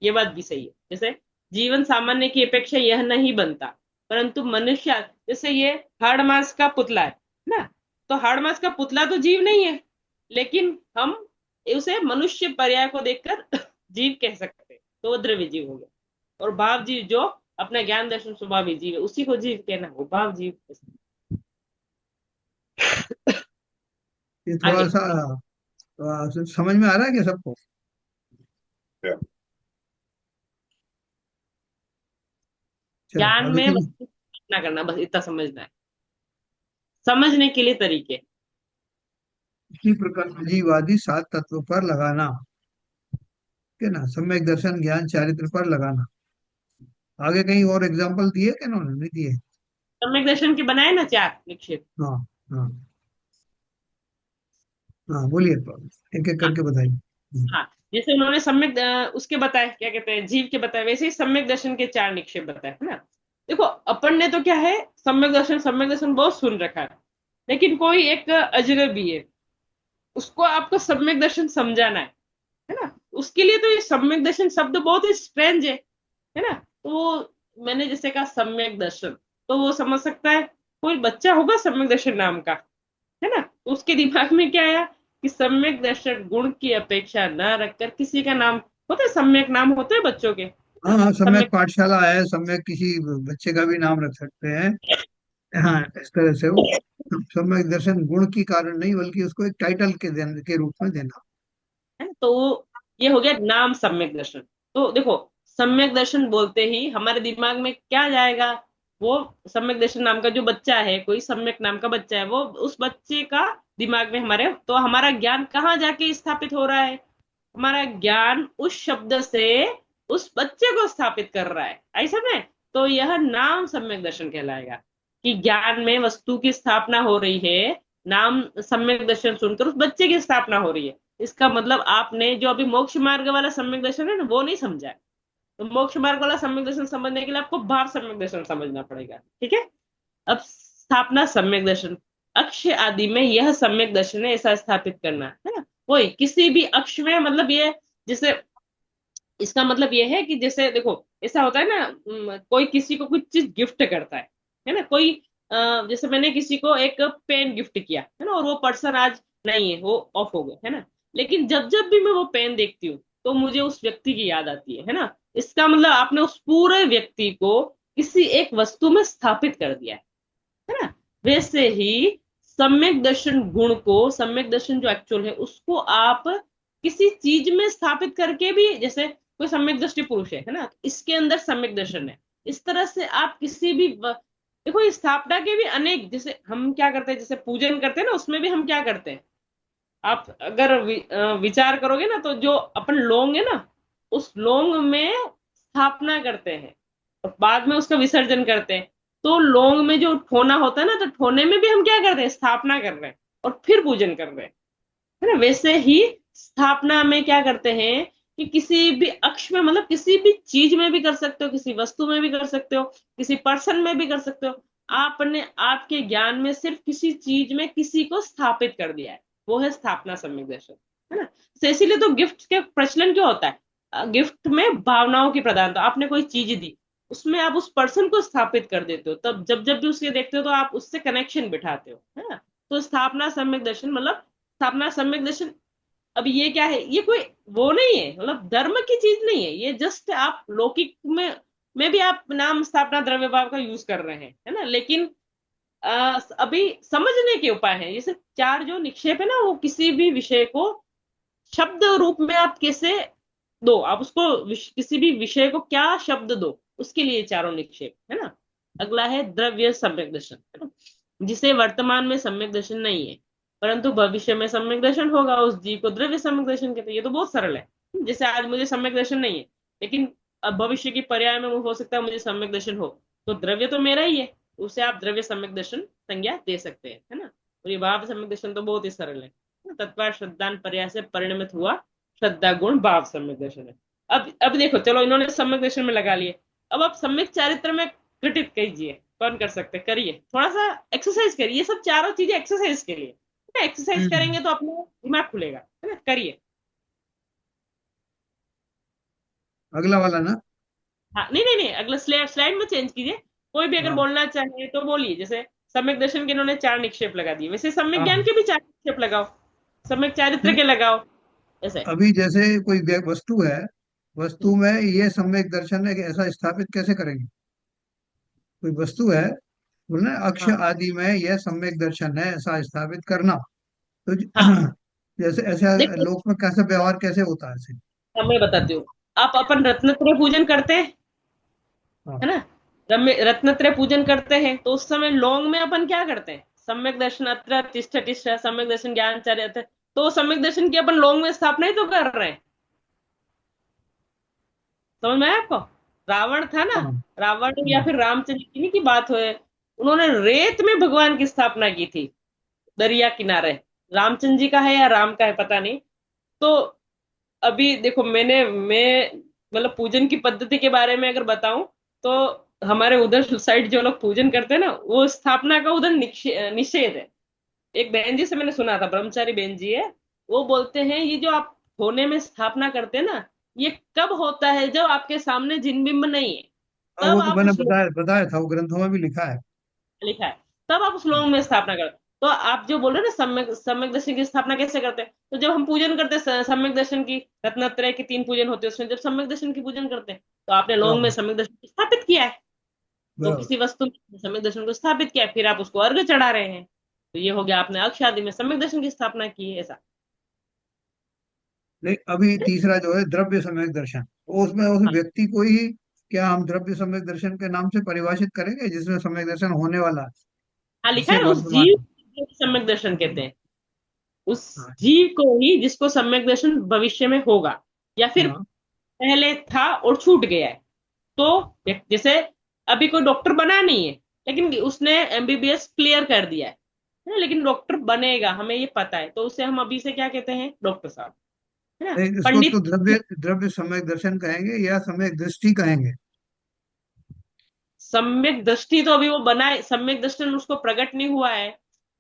ये बात भी सही है। जैसे जीवन सामान्य की अपेक्षा यह नहीं बनता, परंतु मनुष्य, जैसे ये हाड़ मास का पुतला है ना, तो हाड़ मास का पुतला तो जीव नहीं है, लेकिन हम उसे मनुष्य पर्याय को देखकर जीव कह सकते हैं, तो वो द्रव्य जीव हो गया। और भाव जीव जो अपना ज्ञान दर्शन स्वभावी जीव है, उसी को जीव कहना, वो भाव जीव। ये आगे थोड़ा समझ में आ रहा है क्या सबको? क्या? चलो ज्ञान अभी में वस्तु की कल्पना करना, बस इतना समझना है, समझने के लिए तरीके। इसी प्रकार जीवादि 7 तत्व पर लगाना, ठीक है ना, सम्यक दर्शन ज्ञान चारित्र पर लगाना। आगे कहीं और एग्जाम्पल दिए क्या उन्होंने? नहीं दिए? सम्यक दर्शन के बनाए ना 4 निक्षेप। हाँ हाँ हाँ, बोलिए तो, एक एक हाँ करके बताइए। हाँ, जैसे उन्होंने सम्यक उसके बताए, क्या कहते हैं, जीव के बताए, वैसे ही सम्यक दर्शन के 4 निक्षेप बताए, है ना। देखो अपन ने तो क्या है, सम्यक दर्शन बहुत सुन रखा है, लेकिन कोई एक अजनबी है, उसको आपको सम्यक दर्शन समझाना है ना, उसके लिए तो ये सम्यक दर्शन शब्द बहुत ही स्ट्रेंज है ना। तो वो मैंने जैसे कहा सम्यक दर्शन, तो वो समझ सकता है, कोई बच्चा होगा सम्यक दर्शन नाम का, है ना, तो उसके दिमाग में क्या आया कि सम्यक दर्शन गुण की अपेक्षा न रखकर किसी का नाम होता है, सम्यक नाम होते हैं बच्चों के, है हाँ ना, हाँ, सम्यक सम्यक। पाठशाला है, सम्यक किसी बच्चे का भी नाम रख सकते हैं। हाँ, इस तरह से वो सम्यक दर्शन गुण की कारण नहीं, बल्कि उसको एक टाइटल के रूप में देना। है ना? तो ये हो गया नाम सम्यक दर्शन। तो देखो, सम्यक दर्शन बोलते ही हमारे दिमाग में क्या जाएगा, वो सम्यक दर्शन नाम का जो बच्चा है, कोई सम्यक नाम का बच्चा है, वो उस बच्चे का दिमाग में हमारे, तो हमारा ज्ञान कहाँ जाके स्थापित हो रहा है, हमारा ज्ञान उस शब्द से उस बच्चे को स्थापित कर रहा है, ऐसा ना। तो यह नाम सम्यक दर्शन कहलाएगा, कि ज्ञान में वस्तु की स्थापना हो रही है, नाम सम्यक दर्शन सुनकर उस बच्चे की स्थापना हो रही है। इसका मतलब आपने जो अभी मोक्ष मार्ग वाला सम्यक दर्शन है ना, वो नहीं समझा है। तो मोक्ष मार्ग वाला सम्यक दर्शन समझने के लिए आपको भाव सम्यक दर्शन समझना पड़ेगा, ठीक है। अब स्थापना सम्यक दर्शन, अक्ष आदि में यह सम्यक दर्शन है, ऐसा स्थापित करना, है ना। वही किसी भी अक्ष में, मतलब ये जैसे, इसका मतलब ये है कि जैसे देखो, ऐसा होता है ना, कोई किसी को कुछ चीज गिफ्ट करता है ना, कोई जैसे मैंने किसी को एक पेन गिफ्ट किया है ना, और वो पर्सन आज नहीं है, वो ऑफ हो गए, है ना, लेकिन जब जब भी मैं वो पेन देखती हूँ, तो मुझे उस व्यक्ति की याद आती है ना। इसका मतलब आपने उस पूरे व्यक्ति को किसी एक वस्तु में स्थापित कर दिया है ना। वैसे ही सम्यक दर्शन गुण को, सम्यक दर्शन जो एक्चुअल है उसको आप किसी चीज में स्थापित करके भी, जैसे कोई सम्यक दृष्टि पुरुष है ना, इसके अंदर सम्यक दर्शन है, इस तरह से आप किसी भी देखो, इस स्थापना के भी अनेक, जैसे हम क्या करते हैं, जैसे पूजन करते हैं ना, उसमें भी हम क्या करते हैं, आप अगर विचार करोगे ना, तो जो अपन लौंग है ना, उस लौंग में स्थापना करते हैं और बाद में उसका विसर्जन करते हैं। तो लौंग में जो ठोना होता है ना, तो ठोने में भी हम क्या करते हैं, स्थापना कर रहे हैं और फिर पूजन कर रहे हैं, है ना। वैसे ही स्थापना में क्या करते हैं कि किसी भी अक्ष में, मतलब किसी भी चीज में भी कर सकते हो, किसी वस्तु में भी कर सकते हो, किसी पर्सन में भी कर सकते हो। आपने आपके ज्ञान में सिर्फ किसी चीज में किसी को स्थापित कर दिया है, वो है स्थापना सम्यक दर्शन, है ना। तो इसीलिए तो गिफ्ट के प्रचलन क्यों होता है, गिफ्ट में भावनाओं की प्रधानता, आपने कोई चीज दी, उसमें आप उस पर्सन को स्थापित कर देते हो, तब जब जब भी उसके देखते हो तो आप उससे कनेक्शन बिठाते हो, है ना। तो स्थापना सम्यक दर्शन मतलब, स्थापना सम्यक दर्शन, अब ये क्या है, ये कोई वो नहीं है, मतलब धर्म की चीज नहीं है, ये जस्ट आप लौकिक में भी आप नाम स्थापना द्रव्य भाव का यूज कर रहे हैं, है ना। लेकिन अभी समझने के उपाय हैं, जैसे 4 जो निक्षेप है ना, वो किसी भी विषय को शब्द रूप में आप कैसे दो, आप उसको किसी भी विषय को क्या शब्द दो, उसके लिए चारों निक्षेप, है ना। अगला है द्रव्य सम्यक दर्शन, है ना, जिसे वर्तमान में सम्यक दर्शन नहीं है, परंतु भविष्य में सम्यक दर्शन होगा, उस जीव को द्रव्य सम्यक दर्शन कहते हैं। ये तो बहुत सरल है। जैसे आज मुझे सम्यक दर्शन नहीं है, लेकिन अब भविष्य की पर्याय में हो सकता है मुझे सम्यक दर्शन हो, तो द्रव्य तो मेरा ही है, उसे आप द्रव्य सम्यक दर्शन संज्ञा दे सकते हैं, है ना। और ये भाव सम्यक दर्शन तो बहुत ही सरल है। तत्पर श्रद्धान पर्याय से परिणमित हुआ श्रद्धा गुण भाव सम्यक दर्शन है। अब देखो, चलो इन्होंने सम्यक दर्शन में लगा लिए, अब आप सम्यक चारित्र में घटित कीजिए। कौन कर सकते, करिए, थोड़ा सा एक्सरसाइज करिए। ये सब चारों चीजें एक्सरसाइज के लिए, एक्सरसाइज हम्म। करेंगे तो अपना दिमाग खुलेगा, है ना। करिए। अगला वाला ना। हाँ, नहीं नहीं नहीं, अगला स्लाइड स्लाइड में चेंज कीजिए। कोई भी अगर हाँ बोलना चाहे तो बोलिए। जैसे सम्यक दर्शन के इन्होंने चार निक्षेप लगा दिए, वैसे सम्यक ज्ञान हाँ। के भी चार निक्षेप लगाओ, सम्यक चारित्र नहीं, के लगाओ, ऐसे। अभी जैसे कोई वस्तु है, वस्तु में ये सम्यक दर्शन है कि ऐसा स्थापित कैसे करेंगे? कोई वस्तु है, बोलना अक्ष हाँ आदि में यह सम्यक दर्शन है ऐसा स्थापित करना। तो हाँ, जैसे ऐसा देखो, लोक में कैसे व्यवहार कैसे होता है ऐसे? अब मैं बताती हूँ। आप अपन रत्नत्रय पूजन करते हैं, हाँ। है ना। रत्नत्रय पूजन करते हैं तो उस समय लौंग में अपन क्या करते हैं, सम्यक दर्शन अत्र तिष्ठ तिष्ठ सम्यक दर्शन ज्ञान चार्य अत्र। तो सम्यक दर्शन की अपन लौंग में स्थापना ही तो कर रहे हैं। समझ में आया आपको। रावण था ना, हाँ। रावण या हाँ। फिर रामचंद्र की की बात हो, उन्होंने रेत में भगवान की स्थापना की थी, दरिया किनारे। रामचंद्र जी का है या राम का है पता नहीं। तो अभी देखो, मैं मतलब पूजन की पद्धति के बारे में अगर बताऊं, तो हमारे उधर साइड जो लोग पूजन करते हैं ना, वो स्थापना का उधर निषेध है। एक बहन जी से मैंने सुना था, ब्रह्मचारी बहन जी है, वो बोलते हैं ये जो आप होने में स्थापना करते हैं ना, ये कब होता है जब आपके सामने जिन बिंब नहीं है, हाँ, तब वो तो आप मैंने उस बताया बताया था, वो ग्रंथों में भी लिखा है। लिखा है, तब आप उस लोंग में स्थापना करो। तो आप जो बोल रहे हैं ना, सम्यक सम्यक दर्शन की स्थापना कैसे करते हैं, तो जब हम पूजन करते हैं सम्यक दर्शन की, रत्नत्रय की तीन पूजन होते हैं, उसमें जब सम्यक दर्शन की पूजन करते हैं, तो आपने लोंग में बराबर। सम्यक दर्शन को स्थापित किया है। तो बराबर। किसी वस्तु में सम्यक दर्शन को स्थापित किया, फिर आप उसको अर्घ्य चढ़ा रहे हैं, तो ये हो गया आपने अक्ष आदि में सम्यक दर्शन की स्थापना की है, ऐसा। लेकिन अभी तीसरा जो है द्रव्य सम्यक दर्शन, वो उसमें उस हाँ व्यक्ति को ही क्या हम द्रव्य सम्यक दर्शन के नाम से परिभाषित करेंगे जिसमें सम्यक दर्शन होने वाला है, हाँ, लिखा जिसे है ना, उस वर्तमान जीव में। को सम्यक दर्शन कहते हैं। उस हाँ। जीव को ही जिसको सम्यक दर्शन भविष्य में होगा, या फिर हाँ। पहले था और छूट गया है। तो जैसे अभी कोई डॉक्टर बना नहीं है, लेकिन उसने एमबीबीएस क्लियर कर दिया है, लेकिन डॉक्टर बनेगा हमें ये पता है, तो उसे हम अभी से क्या कहते हैं, डॉक्टर साहब, है ना। नहीं, इसको तो पंडित, द्रव्य द्रव्य सम्यक दर्शन कहेंगे या सम्यक दृष्टि कहेंगे? सम्यक दृष्टि तो अभी वो बनाए, सम्यक दर्शन उसको प्रकट नहीं हुआ है,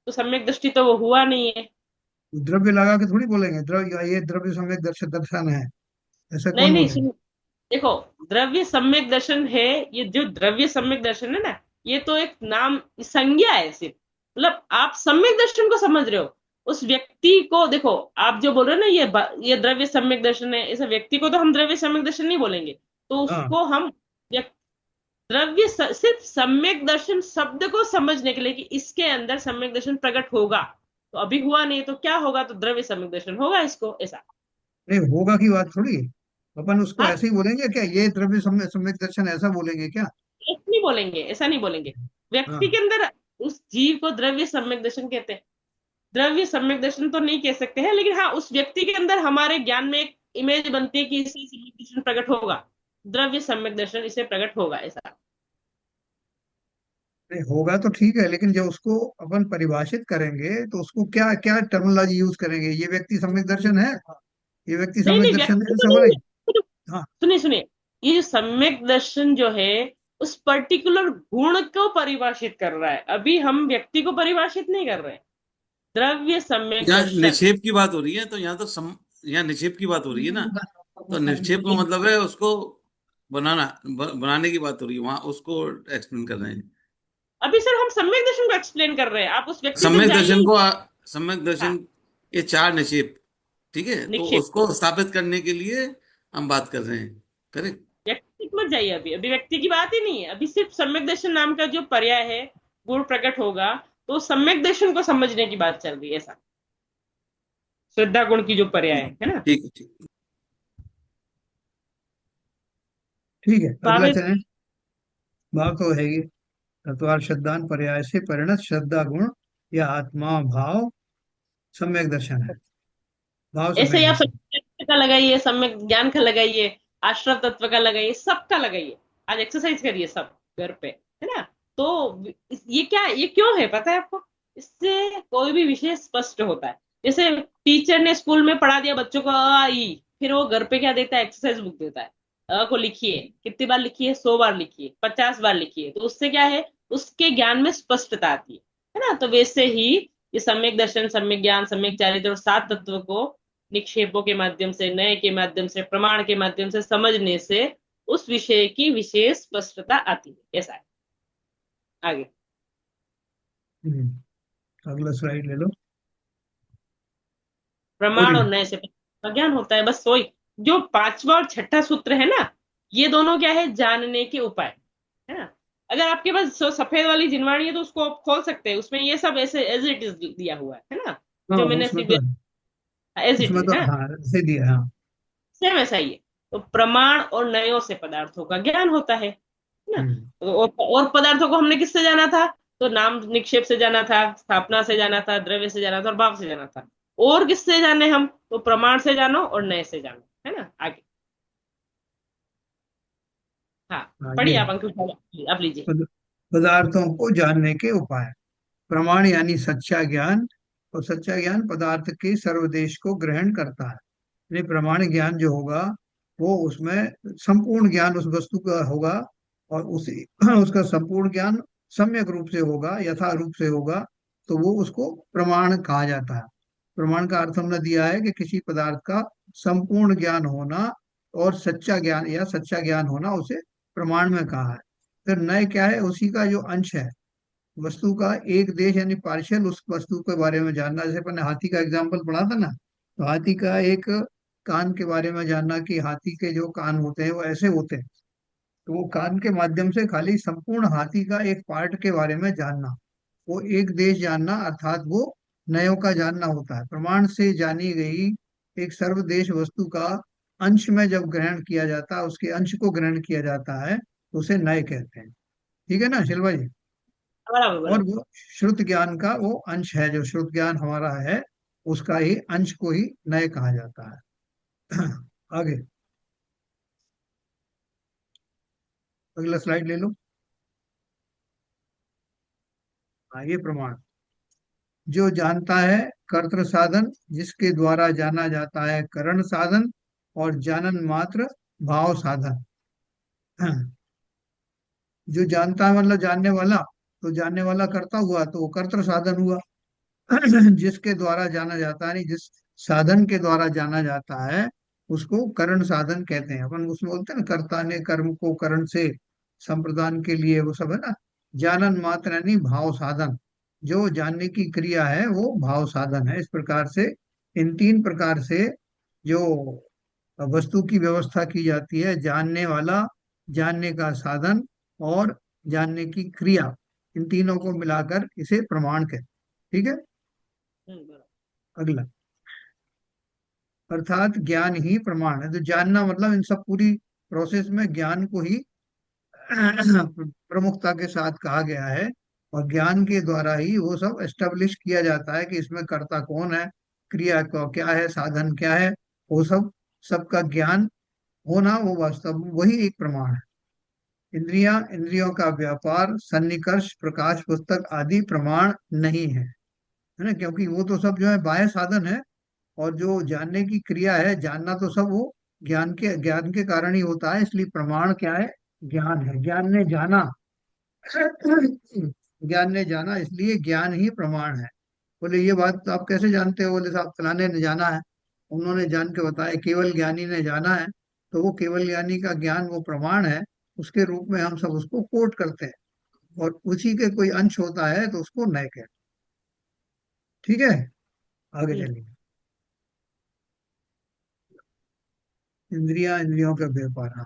तो सम्यक दृष्टि तो वो हुआ नहीं है। द्रव्य लगा के थोड़ी बोलेंगे द्रव्य, ये द्रव्य सम्यक दर्शन दर्शन है, ऐसा नहीं कौन नहीं, बोलेगा? सुन, देखो, द्रव्य सम्यक दर्शन है, ये जो द्रव्य सम्यक दर्शन है ना, ये तो एक नाम संज्ञा है सिर्फ। मतलब आप सम्यक दर्शन को समझ रहे हो, उस व्यक्ति को देखो। आप जो बोल रहे हो ना, ये द्रव्य सम्यक दर्शन है, इस व्यक्ति को तो हम द्रव्य सम्यक दर्शन नहीं बोलेंगे, तो हाँ। उसको हम सिर्फ सम्यक दर्शन शब्द को समझने के लिए कि इसके अंदर सम्यक दर्शन प्रकट होगा। तो अभी हुआ नहीं तो क्या होगा, तो द्रव्य सम्यक दर्शन होगा इसको, ऐसा। नहीं, होगा की बात थोड़ी है। अपन उसको हाँ, ऐसे ही बोलेंगे क्या, ये द्रव्य सम्यक दर्शन ऐसा बोलेंगे क्या? ऐसा नहीं बोलेंगे, ऐसा नहीं बोलेंगे। व्यक्ति हाँ। के अंदर उस जीव को द्रव्य सम्यक दर्शन कहते हैं। द्रव्य सम्यक दर्शन तो नहीं कह सकते हैं, लेकिन हाँ, उस व्यक्ति के अंदर हमारे ज्ञान में एक इमेज बनती है कि इसे सम्यक दर्शन प्रकट होगा, द्रव्य सम्यक दर्शन इसे प्रकट होगा, ऐसा। नहीं, होगा तो ठीक है, लेकिन जब उसको अपन परिभाषित करेंगे तो उसको क्या क्या टर्मिनोलॉजी यूज करेंगे? ये व्यक्ति सम्यक दर्शन है, ये व्यक्ति नहीं सम्यक नहीं, दर्शन व्यक्ति है, तो ऐसा नहीं बोलेंगे? है। हाँ। सुनिए सुनिए, ये जो सम्यक दर्शन जो है, उस पर्टिकुलर गुण को परिभाषित कर रहा है, अभी हम व्यक्ति को परिभाषित नहीं कर रहे हैं। द्रव्य सम्यक यहाँ दर्शन। निक्षेप की बात हो रही है, तो यहाँ तो यहाँ निक्षेप की बात हो रही है ना। तो निक्षेप का मतलब है उसको बनाने की बात हो रही है, वहां उसको एक्सप्लेन कर रहे हैं। अभी सर हम सम्यक दर्शन को एक्सप्लेन कर रहे हैं, आप उस व्यक्ति तक सम्यक जाइए दर्शन ही। को सम्यक हाँ, दर्शन ये चार निक्षेप, ठीक है, तो निक्षेप। उसको स्थापित करने के लिए हम बात कर रहे हैं। करेक्ट। व्यक्ति तक मत जाइए, अभी अभी व्यक्ति की बात ही नहीं है, अभी सिर्फ सम्यक दर्शन नाम का जो पर्याय है, गुण प्रकट होगा, तो सम्यक दर्शन को समझने की बात चल रही है, ऐसा। श्रद्धा गुण की जो पर्याय है ना। ठीक है, ठीक। ठीक है, तो अगला आगे। चलें। भाव तो है ही, तत्वार श्रद्धान पर्याय से परिणत श्रद्धा गुण या आत्मा भाव सम्यक दर्शन है, भाव ऐसे ही सम्यक आप दर्शन। सम्यक का लगाइए, सम्यक ज्ञान का लगाइए, आश्रव तत्व का लगाइए, सबका लगाइए। आज एक्सरसाइज करिए सब घर पे, है ना। तो ये क्या, ये क्यों है पता है आपको? इससे कोई भी विषय स्पष्ट होता है। जैसे टीचर ने स्कूल में पढ़ा दिया बच्चों को अ आ, ई, फिर वो घर पे क्या देता है, एक्सरसाइज बुक देता है। अ को लिखिए, कितनी बार लिखिए, 100 बार लिखिए, 50 बार लिखिए, तो उससे क्या है, उसके ज्ञान में स्पष्टता आती है ना। तो वैसे ही ये सम्यक दर्शन, सम्यक ज्ञान, सम्यक चारित्र और सात तत्व को निक्षेपों के माध्यम से, नए के माध्यम से, प्रमाण के माध्यम से समझने से उस विषय की विशेष स्पष्टता आती है। ऐसा है। आगे। अगला स्लाइड ले लो। प्रमाण बोलिए। और नए से का ज्ञान होता है, बस वही। जो पांचवा और छठा सूत्र है ना, ये दोनों क्या है, जानने के उपाय, है ना। अगर आपके पास सफेद वाली जिनवाणी है तो उसको आप खोल सकते हैं, उसमें ये सब ऐसे एज इट इज दिया हुआ है ना। हाँ, जो मैंने उसमें तो सिर्फ है। एज इट उसमें इज तो है, हाँ ऐसे दिया है, हाँ। सेम ऐसा ही है। तो प्रमाण और नयों से पदार्थों का ज्ञान होता है ना। हम्म। और पदार्थों को हमने किससे जाना था? तो नाम निक्षेप से जाना था, स्थापना से जाना था, द्रव्य से जाना था और भाव से जाना था। और किससे जाने हम? तो प्रमाण से जानो और नए से जानो, है ना। आगे। हाँ, हाँ, पढ़िए ये आप अंकुश भाई, आप लीजिए। पद- पदार्थों को जानने के उपाय। प्रमाण यानी सच्चा ज्ञान, और सच्चा ज्ञान पदार्थ के सर्वदेश को ग्रहण करता है। यानी प्रमाण ज्ञान जो होगा वो उसमें संपूर्ण ज्ञान उस वस्तु का होगा, और उसी उसका संपूर्ण ज्ञान सम्यक रूप से होगा, यथा रूप से होगा, तो वो उसको प्रमाण कहा जाता है। प्रमाण का अर्थ हमने दिया है कि किसी पदार्थ का संपूर्ण ज्ञान होना और सच्चा ज्ञान या सच्चा ज्ञान होना, उसे प्रमाण में कहा है। फिर नय क्या है? उसी का जो अंश है, वस्तु का एक देश यानी पार्शियल उस वस्तु के बारे में जानना। जैसे अपन ने हाथी का एग्जाम्पल पढ़ा था ना, तो हाथी का एक कान के बारे में जानना कि हाथी के जो कान होते हैं वो ऐसे होते हैं, तो वो कान के माध्यम से खाली संपूर्ण हाथी का एक पार्ट के बारे में जानना, वो एक देश जानना, अर्थात वो नयों का जानना होता है। प्रमाण से जानी गई एक सर्वदेश वस्तु का अंश में जब ग्रहण किया जाता है, उसके अंश को ग्रहण किया जाता है, तो उसे नय कहते हैं। ठीक है ना शिल्पा जी? बराबर और बराबर। वो श्रुत ज्ञान का वो अंश है, जो श्रुत ज्ञान हमारा है उसका ही अंश को ही नय कहा जाता है। आगे, अगला स्लाइड ले लो। हाँ, ये प्रमाण जो जानता है कर्तृ साधन, जिसके द्वारा जाना जाता है करण साधन, और जानन मात्र भाव साधन। जो जानता है मतलब जानने वाला, तो जानने वाला करता हुआ तो वो कर्तृ साधन हुआ। जिसके द्वारा जाना जाता है, नहीं जिस साधन के द्वारा जाना जाता है, उसको करण साधन कहते हैं। अपन उसमें बोलते हैं ना, कर्ता ने कर्म को करण से संप्रदान के लिए, वो सब है ना। जानन मात्र यानी भाव साधन, जो जानने की क्रिया है वो भाव साधन है। इस प्रकार से इन तीन प्रकार से जो वस्तु की व्यवस्था की जाती है, जानने वाला, जानने का साधन और जानने की क्रिया, इन तीनों को मिलाकर इसे प्रमाण कहते हैं। ठीक है। बराबर। अगला, अर्थात ज्ञान ही प्रमाण है। तो जानना मतलब इन सब पूरी प्रोसेस में ज्ञान को ही प्रमुखता के साथ कहा गया है, और ज्ञान के द्वारा ही वो सब एस्टेब्लिश किया जाता है कि इसमें कर्ता कौन है, क्रिया को क्या है, साधन क्या है, वो सब, सबका ज्ञान होना, वो वास्तव में वही एक प्रमाण है। इंद्रियां, इंद्रियों का व्यापार, सन्निकर्ष, प्रकाश पुस्तक आदि प्रमाण नहीं है ना, क्योंकि वो तो सब जो है बाह्य साधन है। और जो जानने की क्रिया है, जानना तो सब वो ज्ञान के कारण ही होता है, इसलिए प्रमाण क्या है? ज्ञान है। ज्ञान ने जाना, ज्ञान ने जाना, इसलिए ज्ञान ही प्रमाण है। बोले ये बात तो आप कैसे जानते हो? बोले साहब फलाने ने जाना है, उन्होंने जान के बताया, केवल ज्ञानी ने जाना है, तो वो केवल ज्ञानी का ज्ञान वो प्रमाण है। उसके रूप में हम सब उसको कोट करते हैं, और उसी के कोई अंश होता है तो उसको नय कहते हैं। ठीक है, आगे हम्म। चलिए। इंद्रिया, इंद्रियों का व्यापार, हाँ।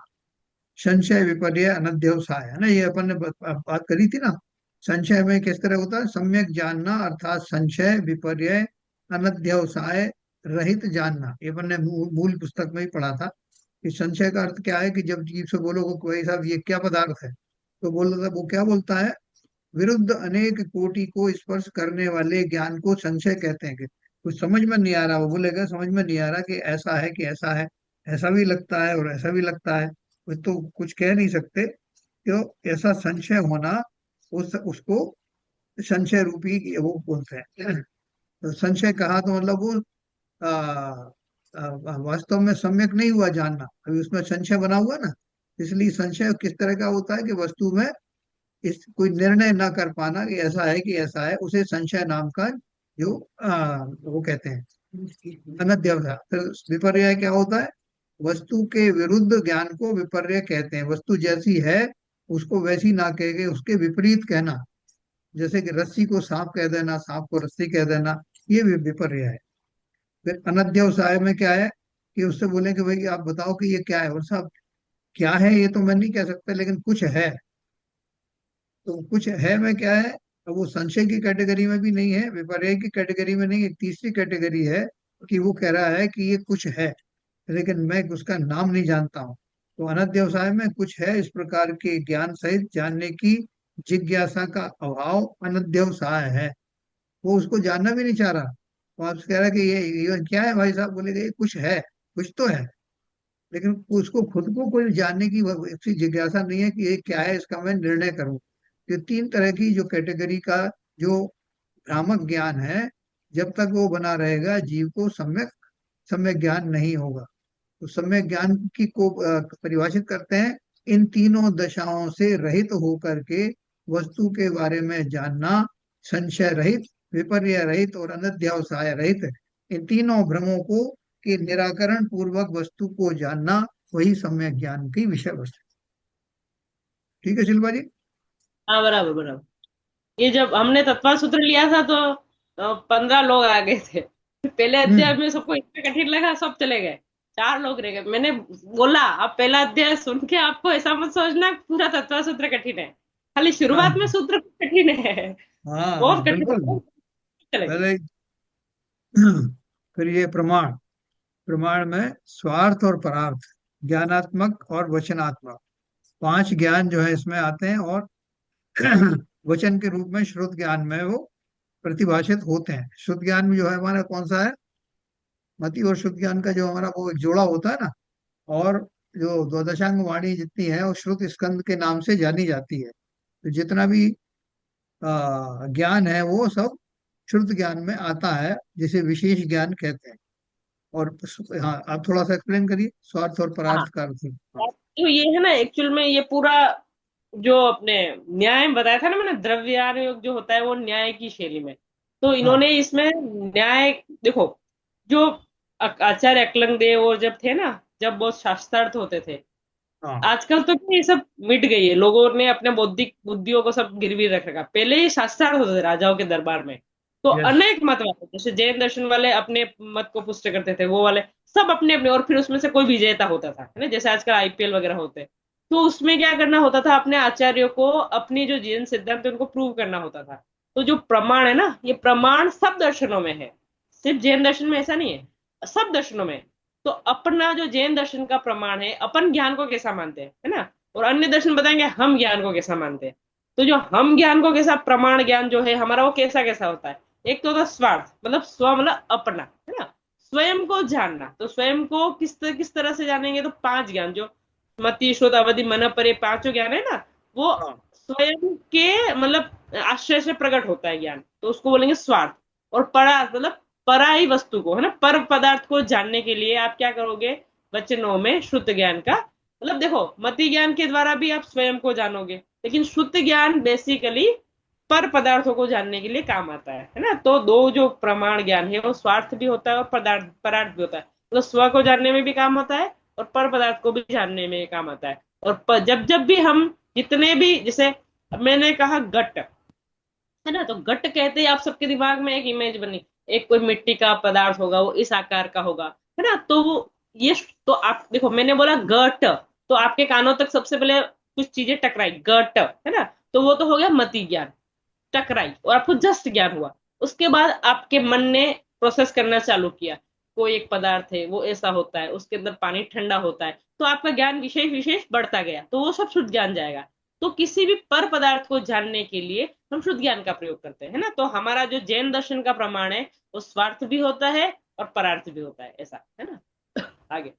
संशय विपर्य अनध्यवसाय, है ना, ये अपन ने बात करी थी ना। संशय में किस तरह होता है? सम्यक जानना, अर्थात संशय विपर्य अनध्यवसाय रहित जानना। ये अपन ने मूल पुस्तक में ही पढ़ा था कि संशय का अर्थ क्या है, कि जब जीव से बोलो को कोई साहब ये क्या पदार्थ है, तो बोलता था, वो क्या बोलता है? विरुद्ध अनेक कोटि को स्पर्श करने वाले ज्ञान को संशय कहते हैं। कुछ समझ में नहीं आ रहा, वो बोलेगा समझ में नहीं आ रहा कि ऐसा है कि ऐसा है, ऐसा भी लगता है और ऐसा भी लगता है, वो तो कुछ कह नहीं सकते। तो ऐसा संशय होना, उसको संशय रूपी वो बोलते हैं। तो संशय कहा तो मतलब वो आ, वास्तव में सम्यक नहीं हुआ जानना, अभी उसमें संशय बना हुआ ना। इसलिए संशय किस तरह का होता है कि वस्तु में इस कोई निर्णय ना कर पाना कि ऐसा है कि ऐसा है, उसे संशय नाम का जो वो कहते हैं अनध्यवसाय। फिर विपर्य क्या होता है? वस्तु के विरुद्ध ज्ञान को विपर्य कहते हैं। वस्तु जैसी है उसको वैसी ना कह के उसके विपरीत कहना, जैसे कि रस्सी को सांप कह देना, सांप को रस्सी कह देना, ये भी विपर्य है। फिर अनध्यवसाय में क्या है कि उससे बोले कि भाई आप बताओ कि ये क्या है, और साहब क्या है ये तो मैं नहीं कह सकता, लेकिन कुछ है। तो कुछ है में क्या है? अब वो संशय की कैटेगरी में भी नहीं है, विपर्य की कैटेगरी में नहीं, एक तीसरी कैटेगरी है कि वो कह रहा है कि ये कुछ है लेकिन मैं उसका नाम नहीं जानता हूँ। तो अनध्यवसाय में कुछ है इस प्रकार के ज्ञान सहित जानने की जिज्ञासा का अभाव अनध्यवसाय है। वो उसको जानना भी नहीं चाह रहा। वो आपसे कह रहा है कि ये क्या है भाई साहब, बोलेगा ये कुछ है, कुछ तो है, लेकिन उसको खुद को कोई जानने की ऐसी जिज्ञासा नहीं है कि ये क्या है, इसका मैं निर्णय करूं। ये तीन तरह की जो कैटेगरी का जो भ्रामक ज्ञान है, जब तक वो बना रहेगा जीव को सम्यक सम्यक ज्ञान नहीं होगा। तो सम्यक ज्ञान की को परिभाषित करते हैं इन तीनों दशाओं से रहित होकर के वस्तु के बारे में जानना, संशय रहित, विपर्य रहित और अनध्यावसाय रहित, इन तीनों भ्रमों को के निराकरण पूर्वक वस्तु को जानना, वही सम्यक ज्ञान की विषय वस्तु। ठीक है शिल्पा जी? हाँ बराबर बराबर। ये जब हमने तत्व सूत्र लिया था तो 15 लोग आ गए थे। पहले अध्याय हम्म। में सबको इतना कठिन लगा, सब चले गए, 4 लोग रह गए। मैंने बोला आप पहला अध्याय सुन के आपको ऐसा मत सोचना पूरा तत्व सूत्र कठिन है, खाली शुरुआत में हाँ सूत्र कठिन है, हाँ बहुत हाँ कठिन बिल्कुल। है, चले गए। पहले फिर ये प्रमाण, प्रमाण में स्वार्थ और परार्थ, ज्ञानात्मक और वचनात्मक, पांच ज्ञान जो है इसमें आते हैं, और वचन के रूप में श्रुत ज्ञान में वो प्रतिभाषित होते हैं। श्रुत ज्ञान में जो है हमारा कौन सा है? मति और श्रुत ज्ञान का जो हमारा वो एक जोड़ा होता है ना। और जो द्वादशांग वाणी जितनी है वो श्रुत स्कंद के नाम से जानी जाती है। तो जितना भी ज्ञान है वो सब श्रुत ज्ञान में आता है, जिसे विशेष ज्ञान कहते हैं। और हाँ, आप थोड़ा सा एक्सप्लेन करिए स्वार्थ और हाँ, परार्थ का अर्थ। हाँ तो ये है ना एक्चुअल में ये पूरा जो अपने न्याय में बताया था ना मैंने, द्रव्यान योग जो होता है वो न्याय की शैली में। तो हाँ इन्होंने इसमें न्याय देखो, जो आचार्य एकलंग और जब थे ना, जब बहुत शास्त्रार्थ होते थे। हाँ। आजकल तो क्या ये सब मिट गई है, लोगों ने अपने बौद्धिक बुद्धियों को सब गिरवी रख रखा। पहले ये शास्त्रार्थ होते थे राजाओं के दरबार में, तो यस। अनेक मत वाले, जैसे जैन दर्शन वाले अपने मत को पुष्ट करते थे, वो वाले सब अपने अपने, और फिर उसमें से कोई विजेता होता था, है ना, जैसे आजकल आईपीएल वगैरह होते हैं। तो उसमें क्या करना होता था, अपने आचार्यों को अपनी जो जैन सिद्धांत है उनको प्रूव करना होता था। तो जो प्रमाण है ना, ये प्रमाण सब दर्शनों में है, सिर्फ जैन दर्शन में ऐसा नहीं है, सब दर्शनों में। तो अपना जो जैन दर्शन का प्रमाण है, अपन ज्ञान को कैसा मानते हैं, है ना, और अन्य दर्शन बताएंगे हम ज्ञान को कैसा मानते हैं। तो जो हम ज्ञान को कैसा, प्रमाण ज्ञान जो है हमारा, वो कैसा कैसा होता है। एक तो होता है स्वार्थ, मतलब स्व मतलब अपना, है ना, स्वयं को जानना। तो स्वयं को किस तरह से जानेंगे, तो 5 ज्ञान जो मति श्रुत अवधि मन पर, ये पांचों ज्ञान है ना, वो हाँ स्वयं के मतलब आश्रय से प्रकट होता है ज्ञान, तो उसको बोलेंगे स्वार्थ। और परा मतलब पराई वस्तु को, है ना, पर पदार्थ को जानने के लिए आप क्या करोगे, वचनों में श्रुत ज्ञान का मतलब देखो, मति ज्ञान के द्वारा भी आप स्वयं को जानोगे, लेकिन श्रुत ज्ञान बेसिकली पर पदार्थों को जानने के लिए काम आता है ना। तो दो जो प्रमाण ज्ञान है वो स्वार्थ भी होता है और पदार्थ परार्थ भी होता है, मतलब स्व को जानने में भी काम आता है और पर पदार्थ को भी जानने में काम आता है। और जब जब भी हम जितने भी, जैसे मैंने कहा घट, है ना, तो घट कहते ही आप सबके दिमाग में एक इमेज बनी, एक कोई मिट्टी का पदार्थ होगा, वो इस आकार का होगा, है ना। तो वो ये, तो आप देखो मैंने बोला घट, तो आपके कानों तक सबसे पहले कुछ चीजें टकराई, घट, है ना, तो वो तो हो गया मति ज्ञान, टकराई और आपको जस्ट ज्ञान हुआ। उसके बाद आपके मन ने प्रोसेस करना चालू किया, कोई एक पदार्थ है वो ऐसा होता है, उसके अंदर पानी ठंडा होता है, तो आपका ज्ञान विशेष विशेष बढ़ता गया, तो वो सब शुद्ध ज्ञान जाएगा। तो किसी भी पर पदार्थ को जानने के लिए हम शुद्ध ज्ञान का प्रयोग करते हैं, है ना। तो हमारा जो जैन दर्शन का प्रमाण है वो स्वार्थ भी होता है और परार्थ भी होता है, ऐसा है ना। आगे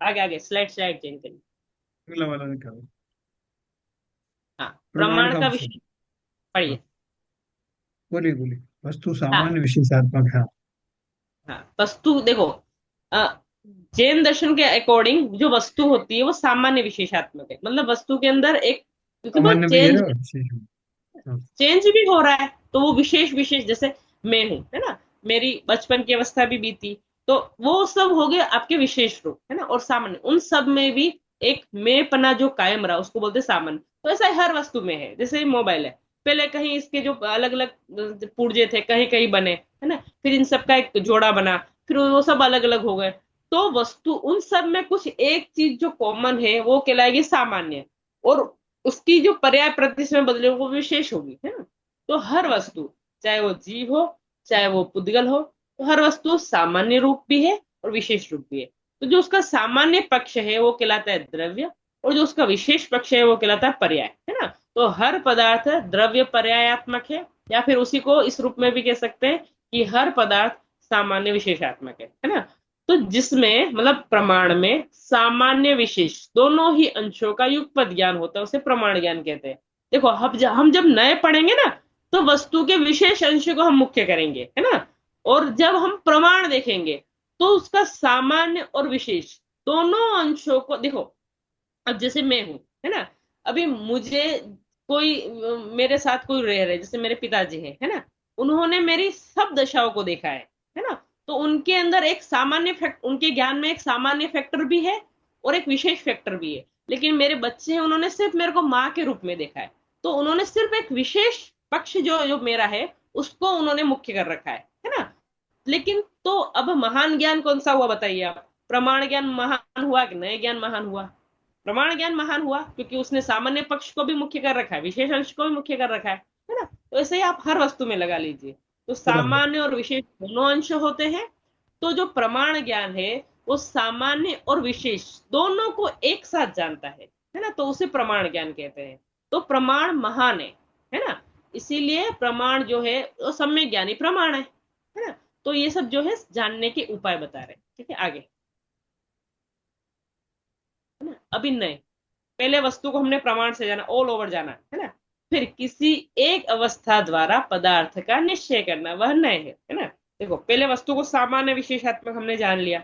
आगे आगे स्लाइड स्लाइड चेंज करिए। अगला वाला निकालो। हाँ, प्रमाण प्रमाण का का विषय। विषय पढ़िए। हाँ, बोलिए बोलिए। वस्तु हाँ सामान्य विशेषात्मक है। हाँ, वस्तु देखो, अ, जैन दर्शन के अकॉर्डिंग जो वस्तु होती है वो सामान्य विशेषात्मक है, मतलब वस्तु के अंदर एक, क्योंकि वो सामान्य भी है चेंज और विशेष भी। हाँ, चेंज भी हो रहा है, तो वो विशेष विशेष, जैसे मैं हूं, है ना, मेरी बचपन की अवस्था भी बीती, तो वो सब हो गए आपके विशेष रूप, है ना। और सामान्य, उन सब में भी एक मैं जो कायम रहा उसको बोलते सामान्य। तो ऐसा हर वस्तु में है, जैसे मोबाइल है, पहले कहीं इसके जो अलग अलग पुर्जे थे कहीं कहीं बने, है ना, फिर इन सब का एक जोड़ा बना, फिर वो सब अलग अलग हो गए। तो वस्तु उन सब में कुछ एक चीज जो कॉमन है वो कहलाएगी सामान्य, और उसकी जो पर्याय प्रतिशत में बदले वो विशेष होगी, है ना। तो हर वस्तु, चाहे वो जीव हो चाहे वो पुद्गल हो, तो हर वस्तु सामान्य रूप भी है और विशेष रूप भी है। तो जो उसका सामान्य पक्ष है वो कहलाता है द्रव्य, और जो उसका विशेष पक्ष है वो कहलाता है पर्याय, है ना। तो हर पदार्थ द्रव्य पर्यायात्मक है, या फिर उसी को इस रूप में भी कह सकते हैं कि हर पदार्थ सामान्य विशेषात्मक है ना। तो जिसमें मतलब प्रमाण में सामान्य विशेष दोनों ही अंशों का युगपत ज्ञान होता है उसे प्रमाण ज्ञान कहते हैं। देखो हम जब नए पढ़ेंगे ना, तो वस्तु के विशेष अंश को हम मुख्य करेंगे, है ना। और जब हम प्रमाण देखेंगे तो उसका सामान्य और विशेष दोनों अंशों को देखो। अब जैसे मैं हूं, है ना, अभी मुझे कोई मेरे साथ कोई रह रहे, जैसे मेरे पिताजी हैं, है ना, उन्होंने मेरी सब दशाओं को देखा है ना। तो उनके अंदर एक सामान्य फैक्ट, उनके ज्ञान में एक सामान्य फैक्टर भी है और एक विशेष फैक्टर भी है। लेकिन मेरे बच्चे हैं, उन्होंने सिर्फ मेरे को माँ के रूप में देखा है, तो उन्होंने सिर्फ एक विशेष पक्ष जो जो मेरा है उसको उन्होंने मुख्य कर रखा है ना। लेकिन तो अब महान ज्ञान कौन सा हुआ बताइए आप? प्रमाण ज्ञान महान हुआ कि नए ज्ञान महान हुआ? प्रमाण ज्ञान महान हुआ, क्योंकि उसने सामान्य पक्ष को भी मुख्य कर रखा है, विशेष अंश को भी मुख्य कर रखा है ना। तो ऐसे ही आप हर वस्तु में लगा लीजिए, तो बराबर। सामान्य और विशेष दोनों अंश होते हैं। तो जो प्रमाण ज्ञान है वो सामान्य और विशेष दोनों को एक साथ जानता है ना, तो उसे प्रमाण ज्ञान कहते हैं। तो प्रमाण महान है ना। इसीलिए प्रमाण जो है वो सम्यक ज्ञानी प्रमाण है ना। तो ये सब जो है जानने के उपाय बता रहे हैं, ठीक है। आगे, है ना, अभिनय। पहले वस्तु को हमने प्रमाण से जाना, ऑल ओवर जाना, है ना। फिर किसी एक अवस्था द्वारा पदार्थ का निश्चय करना, वह नय है ना। देखो, पहले वस्तु को सामान्य विशेषात्मक हमने जान लिया,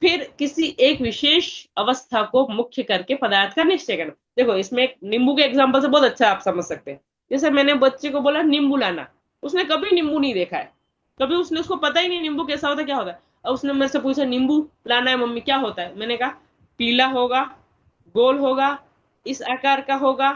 फिर किसी एक विशेष अवस्था को मुख्य करके पदार्थ का निश्चय करना। देखो, इसमें एक नींबू के एग्जांपल से बहुत अच्छा आप समझ सकते हैं। जैसे मैंने बच्चे को बोला नींबू लाना, उसने कभी नींबू नहीं देखा है, कभी उसको पता ही नहीं नींबू कैसा होता है, क्या होता है। और उसने मेरे से पूछा नींबू लाना है मम्मी, क्या होता है? मैंने कहा पीला होगा, गोल होगा, इस आकार का होगा,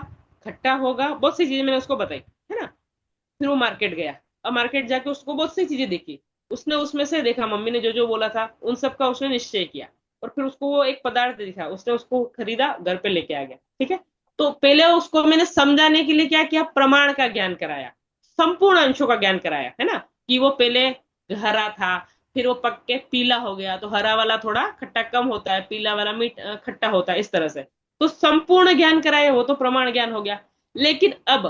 खट्टा होगा, बहुत सी चीजें मैंने उसको बताई, है ना। फिर वो मार्केट गया, अब मार्केट जाके उसको बहुत सी चीजें देखी, उसने उसमें से देखा मम्मी ने जो जो बोला था उन सब का उसने निश्चय किया, और फिर उसको वो एक पदार्थ दिखा, उसने उसको खरीदा, घर पे लेके आ गया, ठीक है। तो पहले उसको मैंने समझाने के लिए क्या किया, प्रमाण का ज्ञान कराया, संपूर्ण अंशों का ज्ञान कराया, है ना। कि वो पहले हरा था, फिर वो पक के पीला हो गया, तो हरा वाला थोड़ा खट्टा कम होता है, पीला वाला मीठ खट्टा होता है, इस तरह से। तो संपूर्ण ज्ञान कराया, वो तो प्रमाण ज्ञान हो गया। लेकिन अब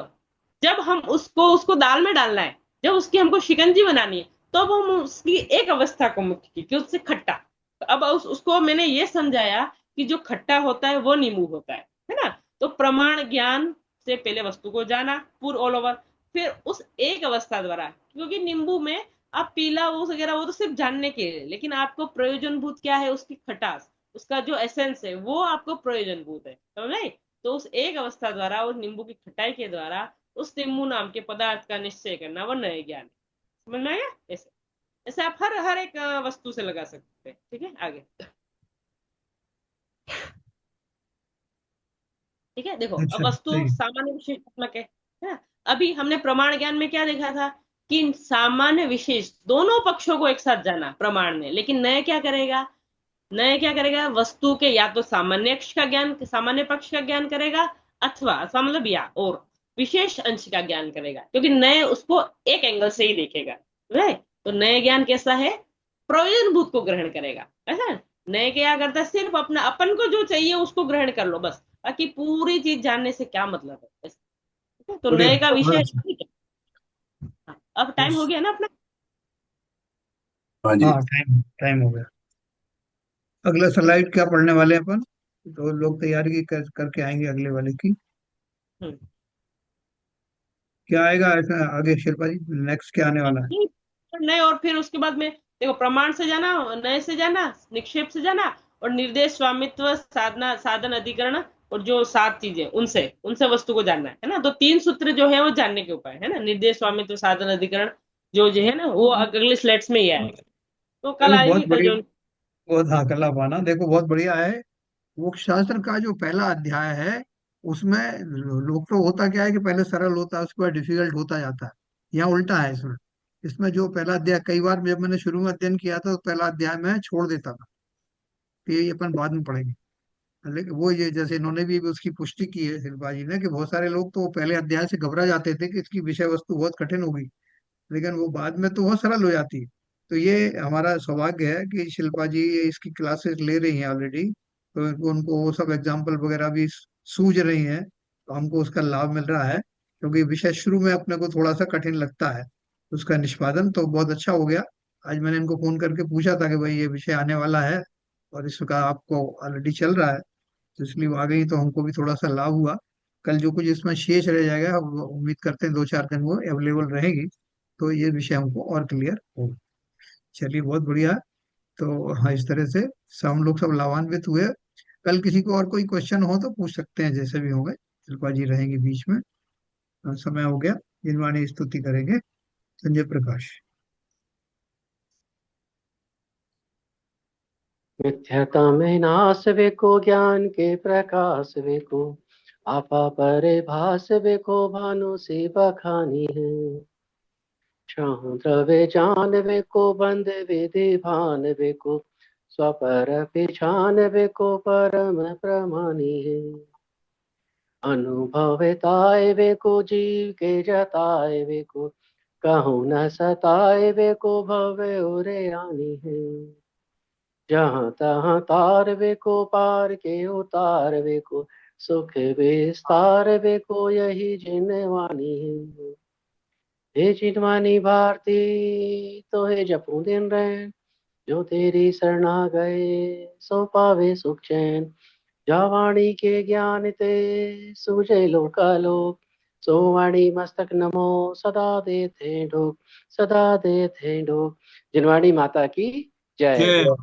जब हम उसको उसको दाल में डालना है, जब उसकी हमको शिकंजी बनानी है, तो अब हम उसकी एक अवस्था को मुख्य की कि उससे खट्टा। तो अब उसको मैंने ये समझाया कि जो खट्टा होता है वो नींबू होता है ना। तो प्रमाण ज्ञान से पहले वस्तु को जाना पूर्ण ऑल ओवर, फिर उस एक अवस्था द्वारा, क्योंकि नींबू में आप पीला वो वगैरह वो तो सिर्फ जानने के लिए, लेकिन आपको प्रयोजनभूत क्या है, उसकी खटास, उसका जो एसेंस है वो आपको प्रयोजनभूत है, समझ आई। तो उस एक अवस्था द्वारा, उस नींबू की खटाई के द्वारा उस नींबू नाम के पदार्थ का निश्चय करना, वो नए ज्ञान है। समझ में आया? ऐसे ऐसे आप हर हर एक वस्तु से लगा सकते हैं, ठीक है। आगे, ठीक है। देखो, अब अच्छा, वस्तु सही। सामान्य विशेषात्मक है ना। अभी हमने प्रमाण ज्ञान में क्या देखा था कि सामान्य विशेष दोनों पक्षों को एक साथ जाना प्रमाण ने, लेकिन नए क्या करेगा, नए क्या करेगा, वस्तु के या तो सामान्य अक्ष का ज्ञान, सामान्य पक्ष का ज्ञान करेगा, अथवा अथवा मतलब या और विशेष अंश का ज्ञान करेगा, क्योंकि नए उसको एक एंगल से ही देखेगा, राइट। तो नए ज्ञान कैसा है, प्रयोजनभूत को ग्रहण करेगा, ऐसा है। नए क्या करता है, सिर्फ अपना अपन को जो चाहिए उसको ग्रहण कर लो बस, बाकी पूरी चीज जानने से क्या मतलब है ऐसे, ठीक है? तो बढ़िया, नए का बहुत विषय अच्छा। ठीक है। हाँ, अब टाइम हो गया ना अपना। हाँ जी। हाँ, टाइम टाइम हो गया। अगला स्लाइड क्या पढ़ने वाले हैं अपन? तो लोग तैयारी करके आएंगे अगले वाले की। हम्म। क्या आएगा ऐसा आगे शिल्पा जी, नेक्स्ट क्या आने वाला है? नहीं, नए और फिर उसके बाद में देखो, प्रमाण से जाना, नए से जाना, निक्षेप से जाना, और निर्देश, स्वामित्व, साधना, साधन, अधिकरण, और जो 7 चीजें उनसे उनसे वस्तु को जानना है ना। तो 3 सूत्र जो है वो जानने के उपाय है ना, निर्देश, स्वामित्व, साधन, अधिकरण, जो है ना वो अगले स्लाइड्स में ही आएगा। तो कल चलो, आएंगे, बहुत कल बढ़िया। जो। बहुत, हाँ, कला पाना देखो बहुत बढ़िया है। मोक्ष शास्त्र का जो पहला अध्याय है उसमें लोग तो होता क्या है कि पहले सरल होता है उसके बाद डिफिकल्ट होता जाता है। यहाँ उल्टा है इसमें। इसमें जो पहला अध्याय, कई बार जब मैंने शुरू में अध्ययन किया था तो पहला अध्याय मैं छोड़ देता था कि ये अपन बाद में पढ़ेंगे। लेकिन वो ये जैसे इन्होंने भी उसकी पुष्टि की है शिल्पा जी ने कि बहुत सारे लोग तो पहले अध्याय से घबरा जाते थे कि इसकी विषय वस्तु बहुत कठिन होगी, लेकिन वो बाद में तो बहुत सरल हो जाती है। तो ये हमारा सौभाग्य है कि शिल्पा जी इसकी क्लासेस ले रही हैं ऑलरेडी, तो उनको वो सब एग्जाम्पल वगैरह भी सूझ रही हैं, तो हमको उसका लाभ मिल रहा है। क्योंकि विषय शुरू में अपने को थोड़ा सा कठिन लगता है, उसका निष्पादन तो बहुत अच्छा हो गया। आज मैंने इनको फोन करके पूछा था कि भाई ये विषय आने वाला है और इसका आपको ऑलरेडी चल रहा है, तो इसलिए वो आ गई तो हमको भी थोड़ा सा लाभ हुआ। कल जो कुछ इसमें शेष रह जाएगा वो उम्मीद करते हैं 2-4 दिन वो अवेलेबल रहेगी, तो ये विषय हमको और क्लियर होगा। चलिए, बहुत बढ़िया। तो हाँ, इस तरह से हम लोग सब लाभान्वित हुए। कल किसी को और कोई क्वेश्चन हो तो पूछ सकते हैं, जैसे भी होंगे। शिल्पा जी रहेंगी बीच में। समय हो गया। जिनवाणी स्तुति करेंगे संजय प्रकाश। मिथ्यता में नाश वेको, ज्ञान के प्रकाश वेको, आपा परिभाष वेको, भानु से बखानी है। क्षण द्रव्य जान वेको, बंद विधि भान वेको, स्वपर पिछान वेको, परम प्रमाणी है। अनुभवताय वेको, जीव के जताए वेको, कहूँ न सताए वेको, भव उरे आनी है। जहाँ तहाँ तार वेको, पार के उतार वेको, सुख विस्तार वेको, यही जिनवानी है। हे जिनवानी भारती, तो हे जपू दिन रैन, जो तेरी शरणा गए सो पावे सुख चैन। जा वाणी के ज्ञान ते सूझे लोकालोक, सो वाणी मस्तक नमो सदा देते ढोक, सदा देते ढोक। जिनवाणी माता की जय। जय